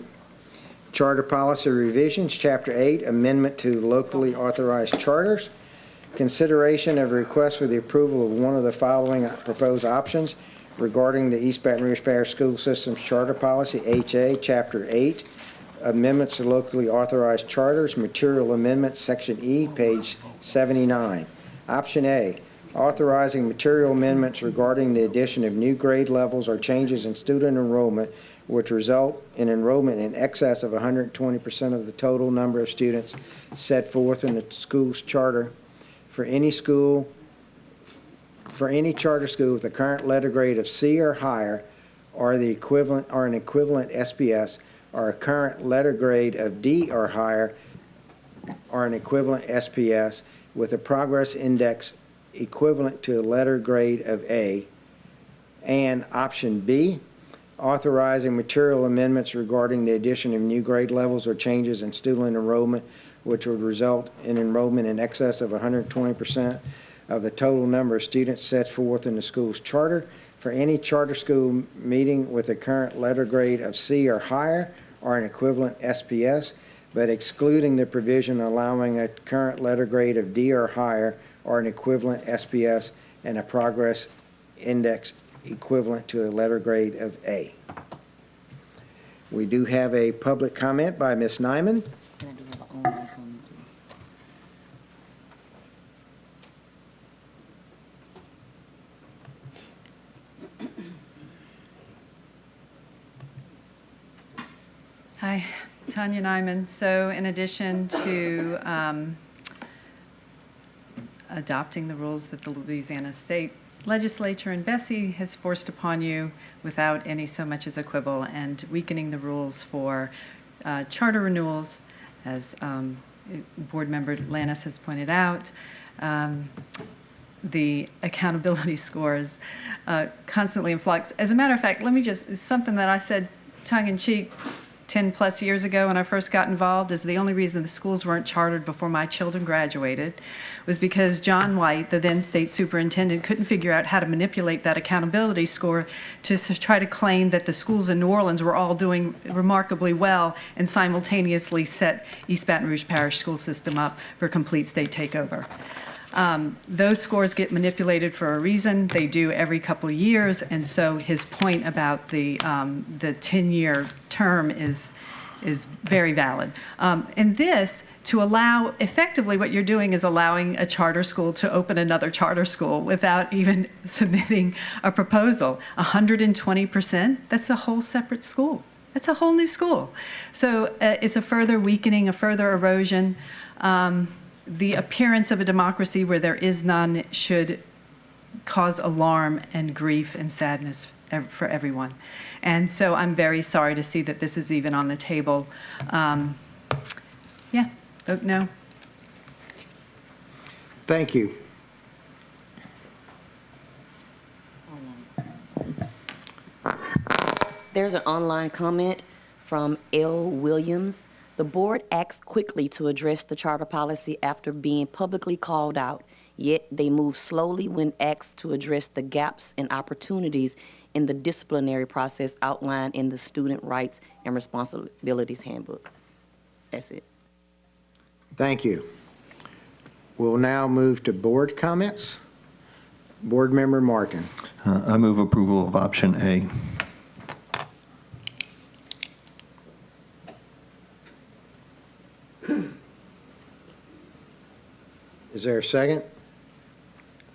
Charter Policy Revisions, Chapter 8, Amendment to Locally Authorized Charters. Consideration of a request for the approval of one of the following proposed options regarding the East Baton Rouge Parish School System's Charter Policy, HA, Chapter 8, Amendments to Locally Authorized Charters, Material Amendments, Section E, page 79. Option A, authorizing material amendments regarding the addition of new grade levels or changes in student enrollment which result in enrollment in excess of 120% of the total number of students set forth in the school's charter for any charter school with a current letter grade of C or higher, or an equivalent SPS, or a current letter grade of D or higher, or an equivalent SPS with a progress index equivalent to a letter grade of A. And option B, authorizing material amendments regarding the addition of new grade levels or changes in student enrollment which would result in enrollment in excess of 120% of the total number of students set forth in the school's charter for any charter school meeting with a current letter grade of C or higher, or an equivalent SPS, but excluding the provision allowing a current letter grade of D or higher, or an equivalent SPS, and a progress index equivalent to a letter grade of A. We do have a public comment by Ms. Nyman. Hi, Tanya Nyman. So in addition to adopting the rules that the Louisiana State Legislature and Bessie has forced upon you without any so much as a quibble, and weakening the rules for charter renewals, as Board Member Lannis has pointed out, the accountability scores constantly in flux. As a matter of fact, let me just, something that I said tongue-in-cheek 10 plus years ago when I first got involved, is the only reason the schools weren't chartered before my children graduated was because John White, the then state superintendent, couldn't figure out how to manipulate that accountability score to try to claim that the schools in New Orleans were all doing remarkably well and simultaneously set East Baton Rouge Parish school system up for complete state takeover. Those scores get manipulated for a reason. They do every couple of years, and so his point about the 10-year term is very valid. And this, to allow, effectively what you're doing is allowing a charter school to open another charter school without even submitting a proposal. 120%, that's a whole separate school. That's a whole new school. So it's a further weakening, a further erosion. The appearance of a democracy where there is none should cause alarm and grief and sadness for everyone. And so I'm very sorry to see that this is even on the table. Yeah, vote no. Thank you. There's an online comment from L. Williams. The board acts quickly to address the charter policy after being publicly called out, yet they move slowly when asked to address the gaps and opportunities in the disciplinary process outlined in the Student Rights and Responsibilities Handbook. That's it. Thank you. We'll now move to board comments. Board Member Martin. I move approval of option A. Is there a second?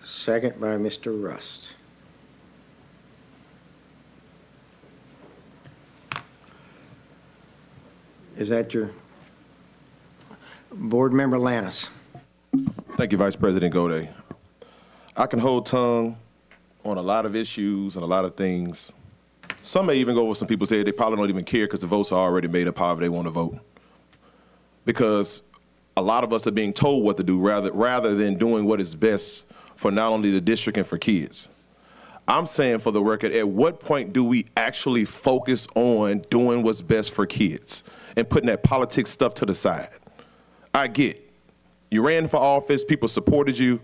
Second by Mr. Rust. Is that your? Board Member Lannis. Thank you, Vice President Gode. I can hold tongue on a lot of issues and a lot of things. Some may even go with some people say they probably don't even care because the votes are already made up however they want to vote. Because a lot of us are being told what to do rather than doing what is best for not only the district and for kids. I'm saying for the record, at what point do we actually focus on doing what's best for kids and putting that politics stuff to the side? I get you ran for office, people supported you,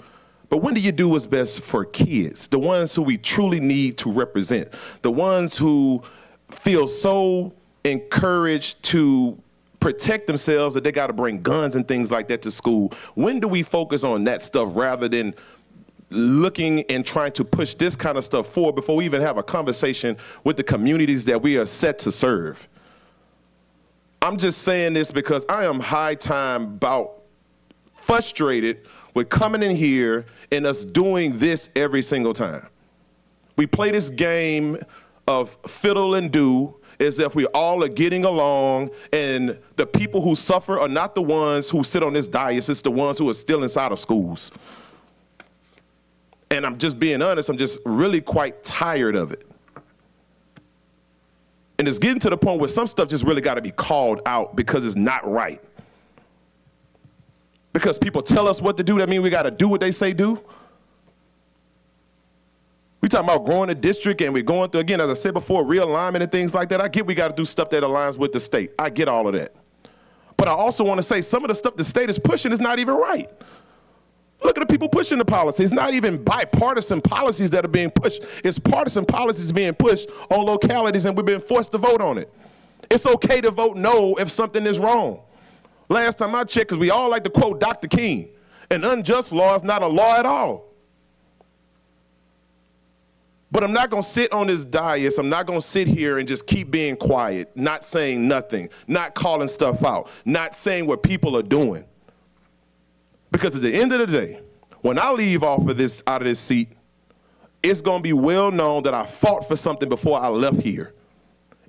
but when do you do what's best for kids, the ones who we truly need to represent, the ones who feel so encouraged to protect themselves that they got to bring guns and things like that to school? When do we focus on that stuff rather than looking and trying to push this kind of stuff forward before we even have a conversation with the communities that we are set to serve? I'm just saying this because I am high time about frustrated with coming in here and us doing this every single time. We play this game of fiddle and do as if we all are getting along, and the people who suffer are not the ones who sit on this dais, it's the ones who are still inside of schools. And I'm just being honest, I'm just really quite tired of it. And it's getting to the point where some stuff just really got to be called out because it's not right. Because people tell us what to do, that means we got to do what they say do. We talking about growing a district and we're going through, again, as I said before, realignment and things like that. I get we got to do stuff that aligns with the state. I get all of that. But I also want to say some of the stuff the state is pushing is not even right. Look at the people pushing the policy. It's not even bipartisan policies that are being pushed. It's partisan policies being pushed on localities, and we're being forced to vote on it. It's okay to vote no if something is wrong. Last time I checked, because we all like to quote Dr. King, an unjust law is not a law at all. But I'm not going to sit on this dais. I'm not going to sit here and just keep being quiet, not saying nothing, not calling stuff out, not saying what people are doing. Because at the end of the day, when I leave out of this seat, it's going to be well known that I fought for something before I left here.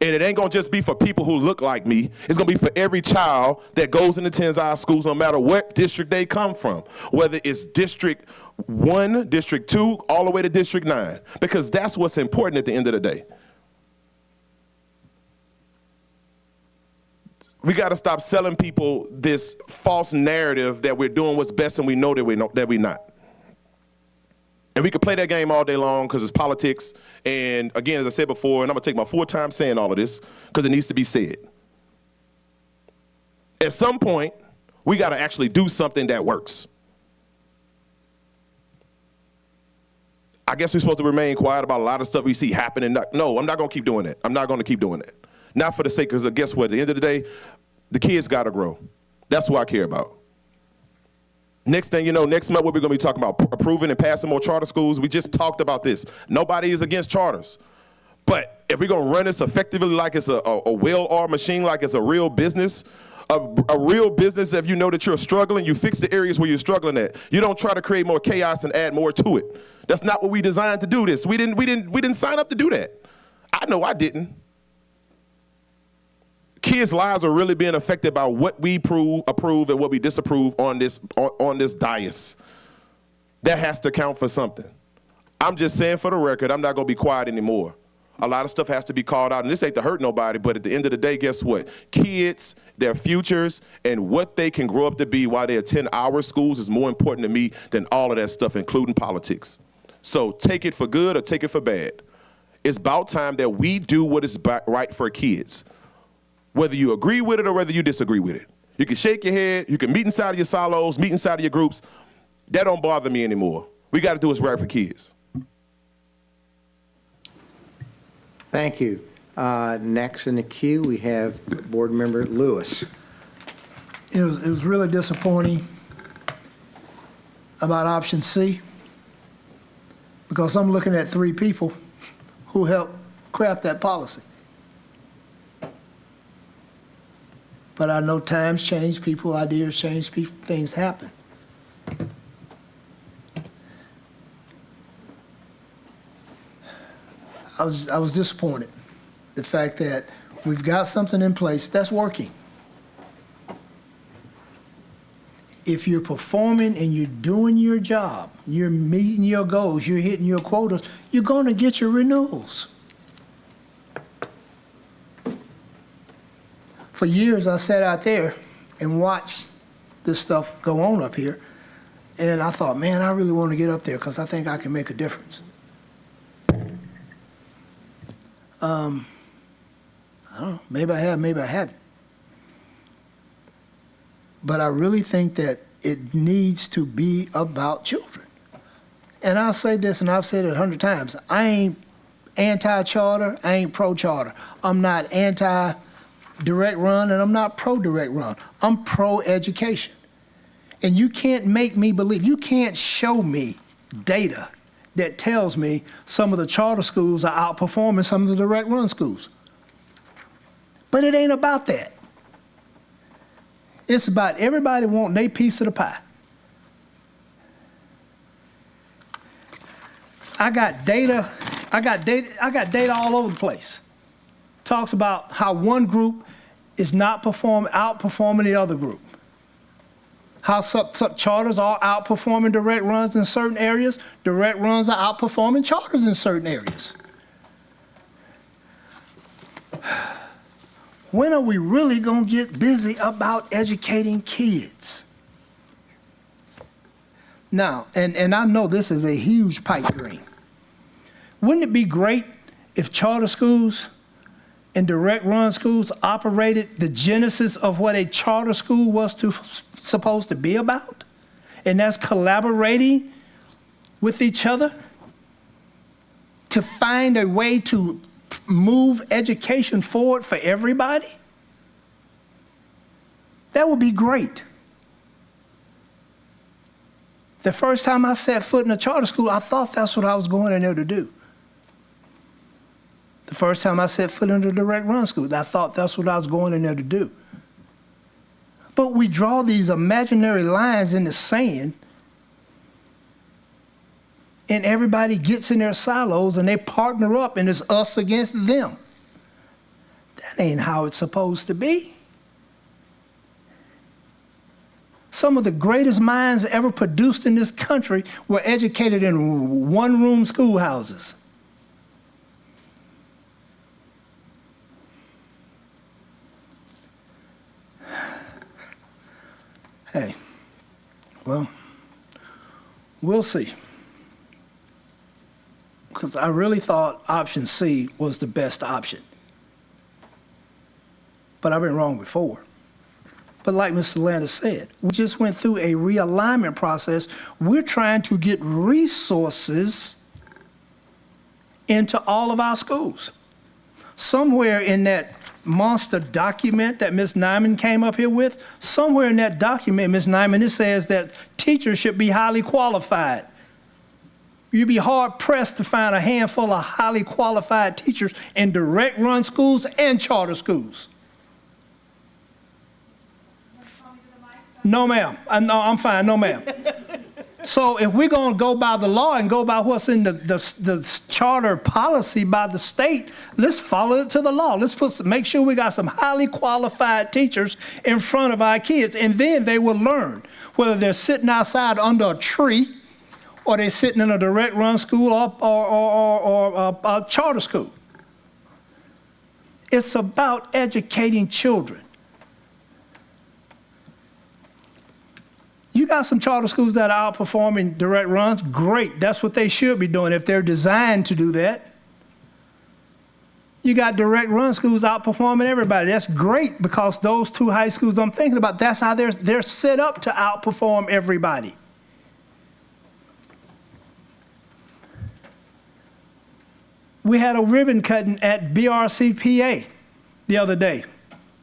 And it ain't going to just be for people who look like me. It's going to be for every child that goes and attends our schools, no matter what district they come from, whether it's District 1, District 2, all the way to District 9, because that's what's important at the end of the day. We got to stop selling people this false narrative that we're doing what's best and we know that we're not. And we could play that game all day long because it's politics. And again, as I said before, and I'm going to take my full time saying all of this because it needs to be said. At some point, we got to actually do something that works. I guess we're supposed to remain quiet about a lot of stuff we see happening. No, I'm not going to keep doing that. I'm not going to keep doing that. Not for the sake, because guess what? At the end of the day, the kids got to grow. That's what I care about. Next thing you know, next month we're going to be talking about approving and passing more charter schools. We just talked about this. Nobody is against charters. But if we're going to run this effectively like it's a well-oiled machine, like it's a real business, a real business, if you know that you're struggling, you fix the areas where you're struggling at. You don't try to create more chaos and add more to it. That's not what we designed to do this. We didn't sign up to do that. I know I didn't. Kids' lives are really being affected by what we approve and what we disapprove on this dais. That has to count for something. I'm just saying for the record, I'm not going to be quiet anymore. A lot of stuff has to be called out, and this ain't to hurt nobody, but at the end of the day, guess what? Kids, their futures, and what they can grow up to be while they attend our schools is more important to me than all of that stuff, including politics. So take it for good or take it for bad. It's about time that we do what is right for kids. Whether you agree with it or whether you disagree with it. You can shake your head, you can meet inside of your silos, meet inside of your groups. That don't bother me anymore. We got to do what's right for kids. Thank you. Next in the queue, we have Board Member Lewis. It was really disappointing about option C, because I'm looking at 3 people who helped craft that policy. But I know times change, people, ideas change, things happen. I was disappointed. The fact that we've got something in place that's working. If you're performing and you're doing your job, you're meeting your goals, you're hitting your quotas, you're going to get your renewals. For years, I sat out there and watched this stuff go on up here, and I thought, man, I really want to get up there because I think I can make a difference. I don't know, maybe I have, maybe I haven't. But I really think that it needs to be about children. And I'll say this, and I've said it 100 times, I ain't anti-charter, I ain't pro-charter. I'm not anti-direct run, and I'm not pro-direct run. I'm pro-education. And you can't make me believe, you can't show me data that tells me some of the charter schools are outperforming some of the direct run schools. But it ain't about that. It's about everybody wanting their piece of the pie. I got data all over the place. Talks about how one group is not outperforming the other group. How some charters are outperforming direct runs in certain areas, direct runs are outperforming charters in certain areas. When are we really going to get busy about educating kids? Now, and I know this is a huge pipe dream. Wouldn't it be great if charter schools and direct run schools operated the genesis of what a charter school was supposed to be about? And that's collaborating with each other to find a way to move education forward for everybody? That would be great. The first time I set foot in a charter school, I thought that's what I was going in there to do. The first time I set foot in a direct run school, I thought that's what I was going in there to do. But we draw these imaginary lines in the sand, and everybody gets in their silos and they partner up and it's us against them. That ain't how it's supposed to be. Some of the greatest minds ever produced in this country were educated in one-room schoolhouses. Hey, well, we'll see. Because I really thought option C was the best option. But I've been wrong before. But like Mr. Landis said, we just went through a realignment process. We're trying to get resources into all of our schools. Somewhere in that monster document that Ms. Nyman came up here with, somewhere in that document, Ms. Nyman, it says that teachers should be highly qualified. You'd be hard-pressed to find a handful of highly qualified teachers in direct-run schools and charter schools. No, ma'am. No, I'm fine. No, ma'am. So if we're going to go by the law and go by what's in the charter policy by the state, let's follow it to the law. Let's make sure we got some highly qualified teachers in front of our kids, and then they will learn, whether they're sitting outside under a tree or they're sitting in a direct run school or a charter school. It's about educating children. You got some charter schools that are outperforming direct runs. Great. That's what they should be doing if they're designed to do that. You got direct run schools outperforming everybody. That's great, because those two high schools I'm thinking about, that's how they're set up to outperform everybody. We had a ribbon cutting at BRCPA the other day.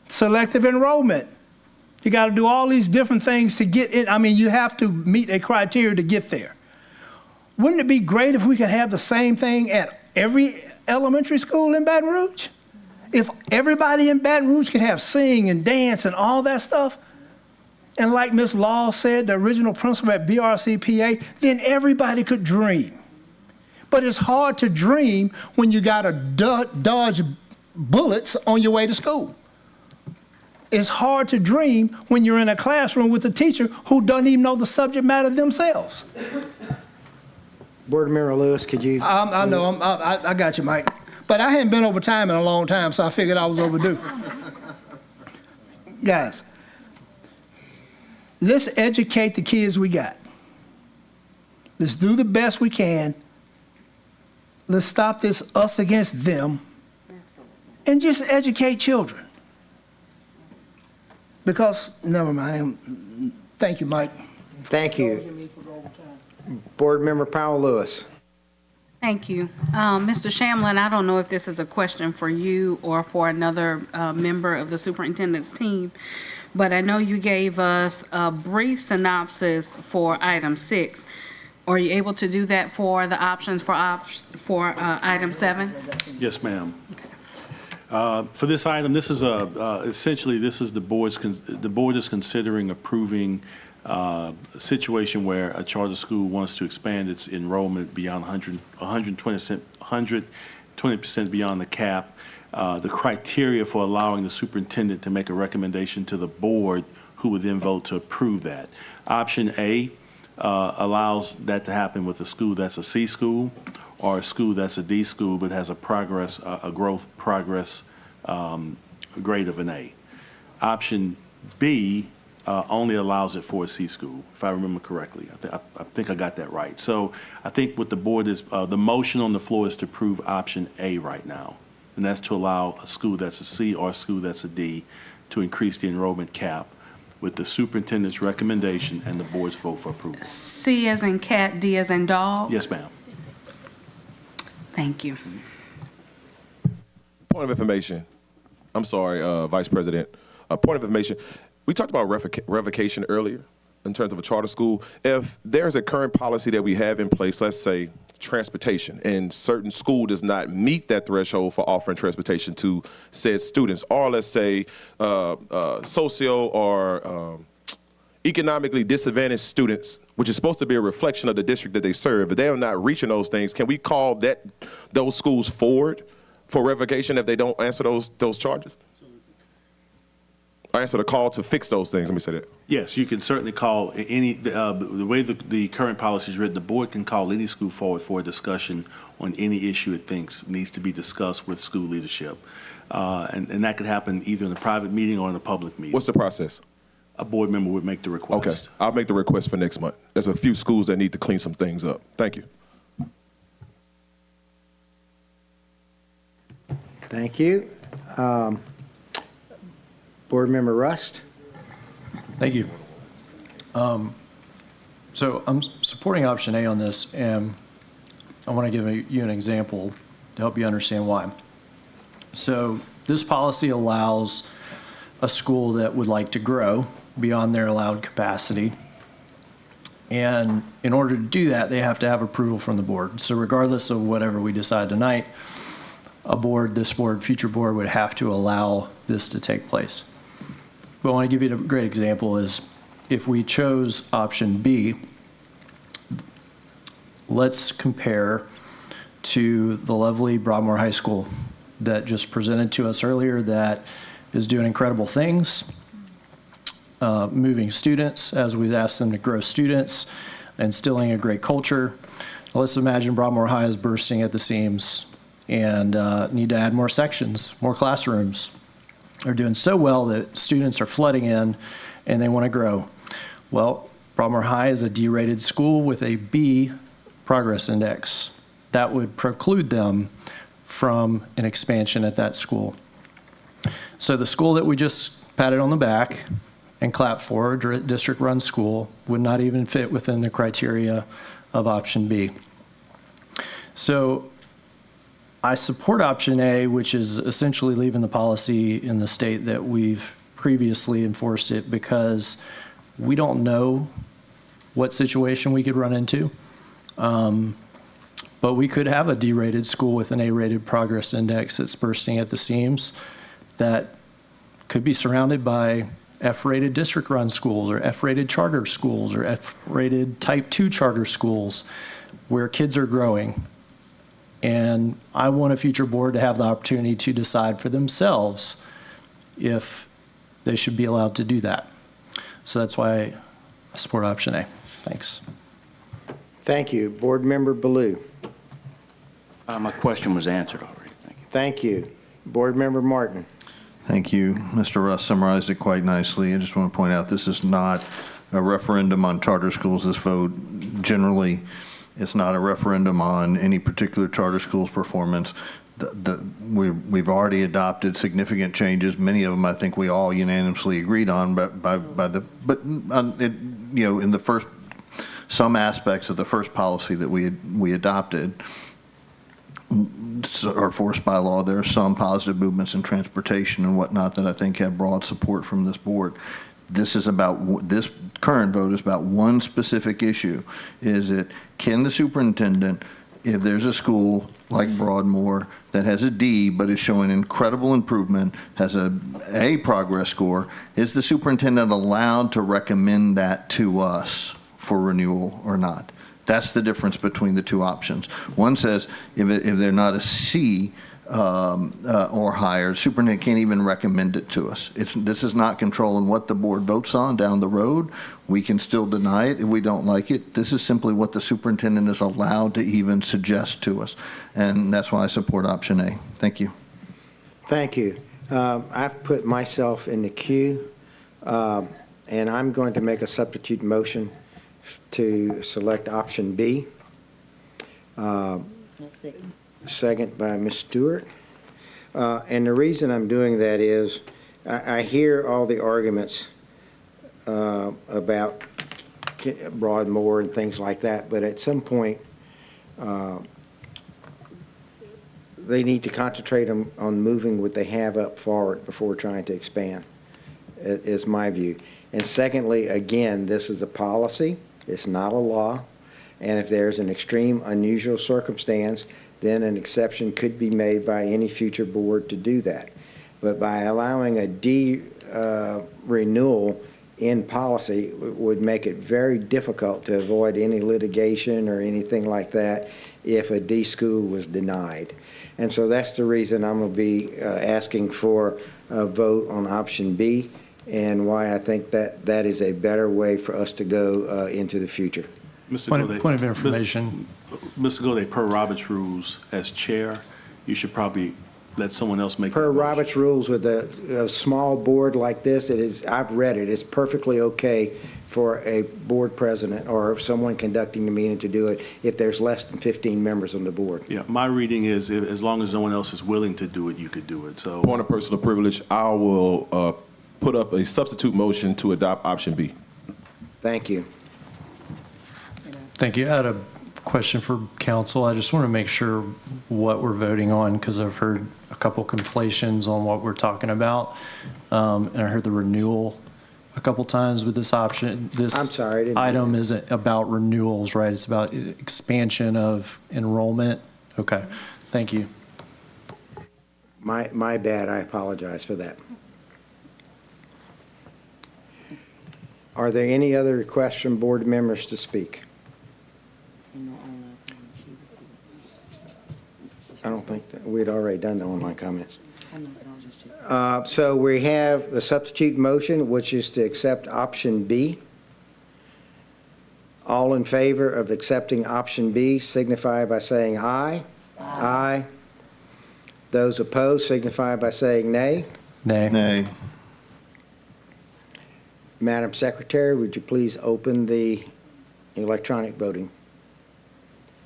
Selective enrollment. You got to do all these different things to get in. I mean, you have to meet a criteria to get there. Wouldn't it be great if we could have the same thing at every elementary school in Baton Rouge? If everybody in Baton Rouge could have sing and dance and all that stuff, and like Ms. Law said, the original principal at BRCPA, then everybody could dream. But it's hard to dream when you got to dodge bullets on your way to school. It's hard to dream when you're in a classroom with a teacher who doesn't even know the subject matter themselves. Board Member Lewis, could you? I know, I got you, Mike. But I hadn't been over time in a long time, so I figured I was overdue. Guys, let's educate the kids we got. Let's do the best we can. Let's stop this us against them and just educate children. Because, never mind. Thank you, Mike. Thank you. Board Member Powell Lewis. Thank you. Mr. Shamlin, I don't know if this is a question for you or for another member of the superintendent's team, but I know you gave us a brief synopsis for item 6. Are you able to do that for the options for item 7? Yes, ma'am. For this item, this is essentially this is the board is considering approving a situation where a charter school wants to expand its enrollment beyond 120% beyond the cap. The criteria for allowing the superintendent to make a recommendation to the board, who would then vote to approve that. Option A allows that to happen with a school that's a C school, or a school that's a D school but has a growth progress grade of an A. Option B only allows it for a C school, if I remember correctly. I think I got that right. So I think what the board is, the motion on the floor is to approve option A right now, and that's to allow a school that's a C or a school that's a D to increase the enrollment cap with the superintendent's recommendation and the board's vote for approval. C as in cat, D as in dog? Yes, ma'am. Thank you. Point of information. I'm sorry, Vice President. Point of information. We talked about revocation earlier in terms of a charter school. If there's a current policy that we have in place, let's say transportation, and certain school does not meet that threshold for offering transportation to said students, or let's say socio or economically disadvantaged students, which is supposed to be a reflection of the district that they serve, but they are not reaching those things, can we call those schools forward for revocation if they don't answer those charges? Or answer the call to fix those things, let me say that. Yes, you can certainly call the way the current policy is written, the board can call any school forward for a discussion on any issue it thinks needs to be discussed with school leadership. And that could happen either in a private meeting or in a public meeting. What's the process? A board member would make the request. Okay, I'll make the request for next month. There's a few schools that need to clean some things up. Thank you. Thank you. Board Member Rust. Thank you. So I'm supporting option A on this, and I want to give you an example to help you understand why. So this policy allows a school that would like to grow beyond their allowed capacity. And in order to do that, they have to have approval from the board. So regardless of whatever we decide tonight, this board, future board would have to allow this to take place. But I want to give you a great example is if we chose option B, let's compare to the lovely Broadmoor High School that just presented to us earlier that is doing incredible things, moving students as we've asked them to grow students, instilling a great culture. Let's imagine Broadmoor High is bursting at the seams and need to add more sections, more classrooms. They're doing so well that students are flooding in and they want to grow. Well, Broadmoor High is a D-rated school with a B progress index. That would preclude them from an expansion at that school. So the school that we just patted on the back and clapped for, a district-run school, would not even fit within the criteria of option B. So I support option A, which is essentially leaving the policy in the state that we've previously enforced it because we don't know what situation we could run into. But we could have a D-rated school with an A-rated progress index that's bursting at the seams that could be surrounded by F-rated district-run schools or F-rated charter schools or F-rated type 2 charter schools where kids are growing. And I want a future board to have the opportunity to decide for themselves if they should be allowed to do that. So that's why I support option A. Thanks. Thank you. Board Member Baloo. My question was answered already. Thank you. Thank you. Board Member Martin. Thank you. Mr. Russ summarized it quite nicely. I just want to point out this is not a referendum on charter schools. This vote generally is not a referendum on any particular charter school's performance. We've already adopted significant changes. Many of them I think we all unanimously agreed on, in the first, some aspects of the first policy that we adopted are forced by law. There are some positive movements in transportation and whatnot that I think have broad support from this board. This current vote is about one specific issue. Is it, can the superintendent, if there's a school like Broadmoor that has a D but is showing incredible improvement, has a A progress score, is the superintendent allowed to recommend that to us for renewal or not? That's the difference between the two options. One says if they're not a C or higher, the superintendent can't even recommend it to us. This is not controlling what the board votes on down the road. We can still deny it if we don't like it. This is simply what the superintendent is allowed to even suggest to us. And that's why I support option A. Thank you. Thank you. I've put myself in the queue, and I'm going to make a substitute motion to select option B. Second by Ms. Stewart. And the reason I'm doing that is I hear all the arguments about Broadmoor and things like that, but at some point, they need to concentrate on moving what they have up forward before trying to expand, is my view. And secondly, again, this is a policy. It's not a law. And if there's an extreme, unusual circumstance, then an exception could be made by any future board to do that. But by allowing a D renewal in policy would make it very difficult to avoid any litigation or anything like that if a D school was denied. And so that's the reason I'm going to be asking for a vote on option B, and why I think that is a better way for us to go into the future. Mr. Point of information. Mr. Gaudet, per Robert's rules, as chair, you should probably let someone else make. Per Robert's rules, with a small board like this, it is, I've read it, it's perfectly okay for a board president or someone conducting the meeting to do it if there's less than 15 members on the board. Yeah, my reading is as long as no one else is willing to do it, you could do it. So, Point of personal privilege, I will put up a substitute motion to adopt option B. Thank you. Thank you. I had a question for council. I just want to make sure what we're voting on, because I've heard a couple conflations on what we're talking about. And I heard the renewal a couple times with this option. This I'm sorry, item isn't about renewals, right? It's about expansion of enrollment. Okay. Thank you. My bad. I apologize for that. Are there any other requests from board members to speak? I don't think that we'd already done the online comments. So we have the substitute motion, which is to accept option B. All in favor of accepting option B signify by saying aye. Aye. Those opposed signify by saying nay. Nay. Nay. Madam Secretary, would you please open the electronic voting?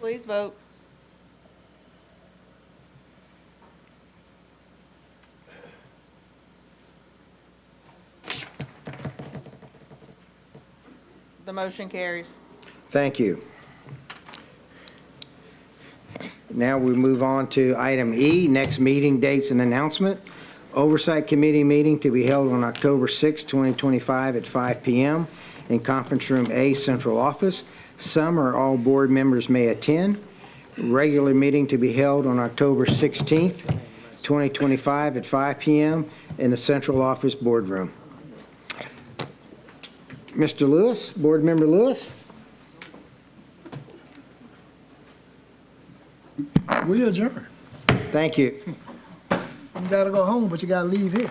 Please vote. The motion carries. Thank you. Now we move on to item E, next meeting dates and announcement. Oversight Committee meeting to be held on October 6, 2025 at 5 p.m. in Conference Room A, Central Office. Some or all board members may attend. Regular meeting to be held on October 16th, 2025 at 5 p.m. in the Central Office Boardroom. Mr. Lewis, Board Member Lewis? We adjourn. Thank you. You gotta go home, but you gotta leave here.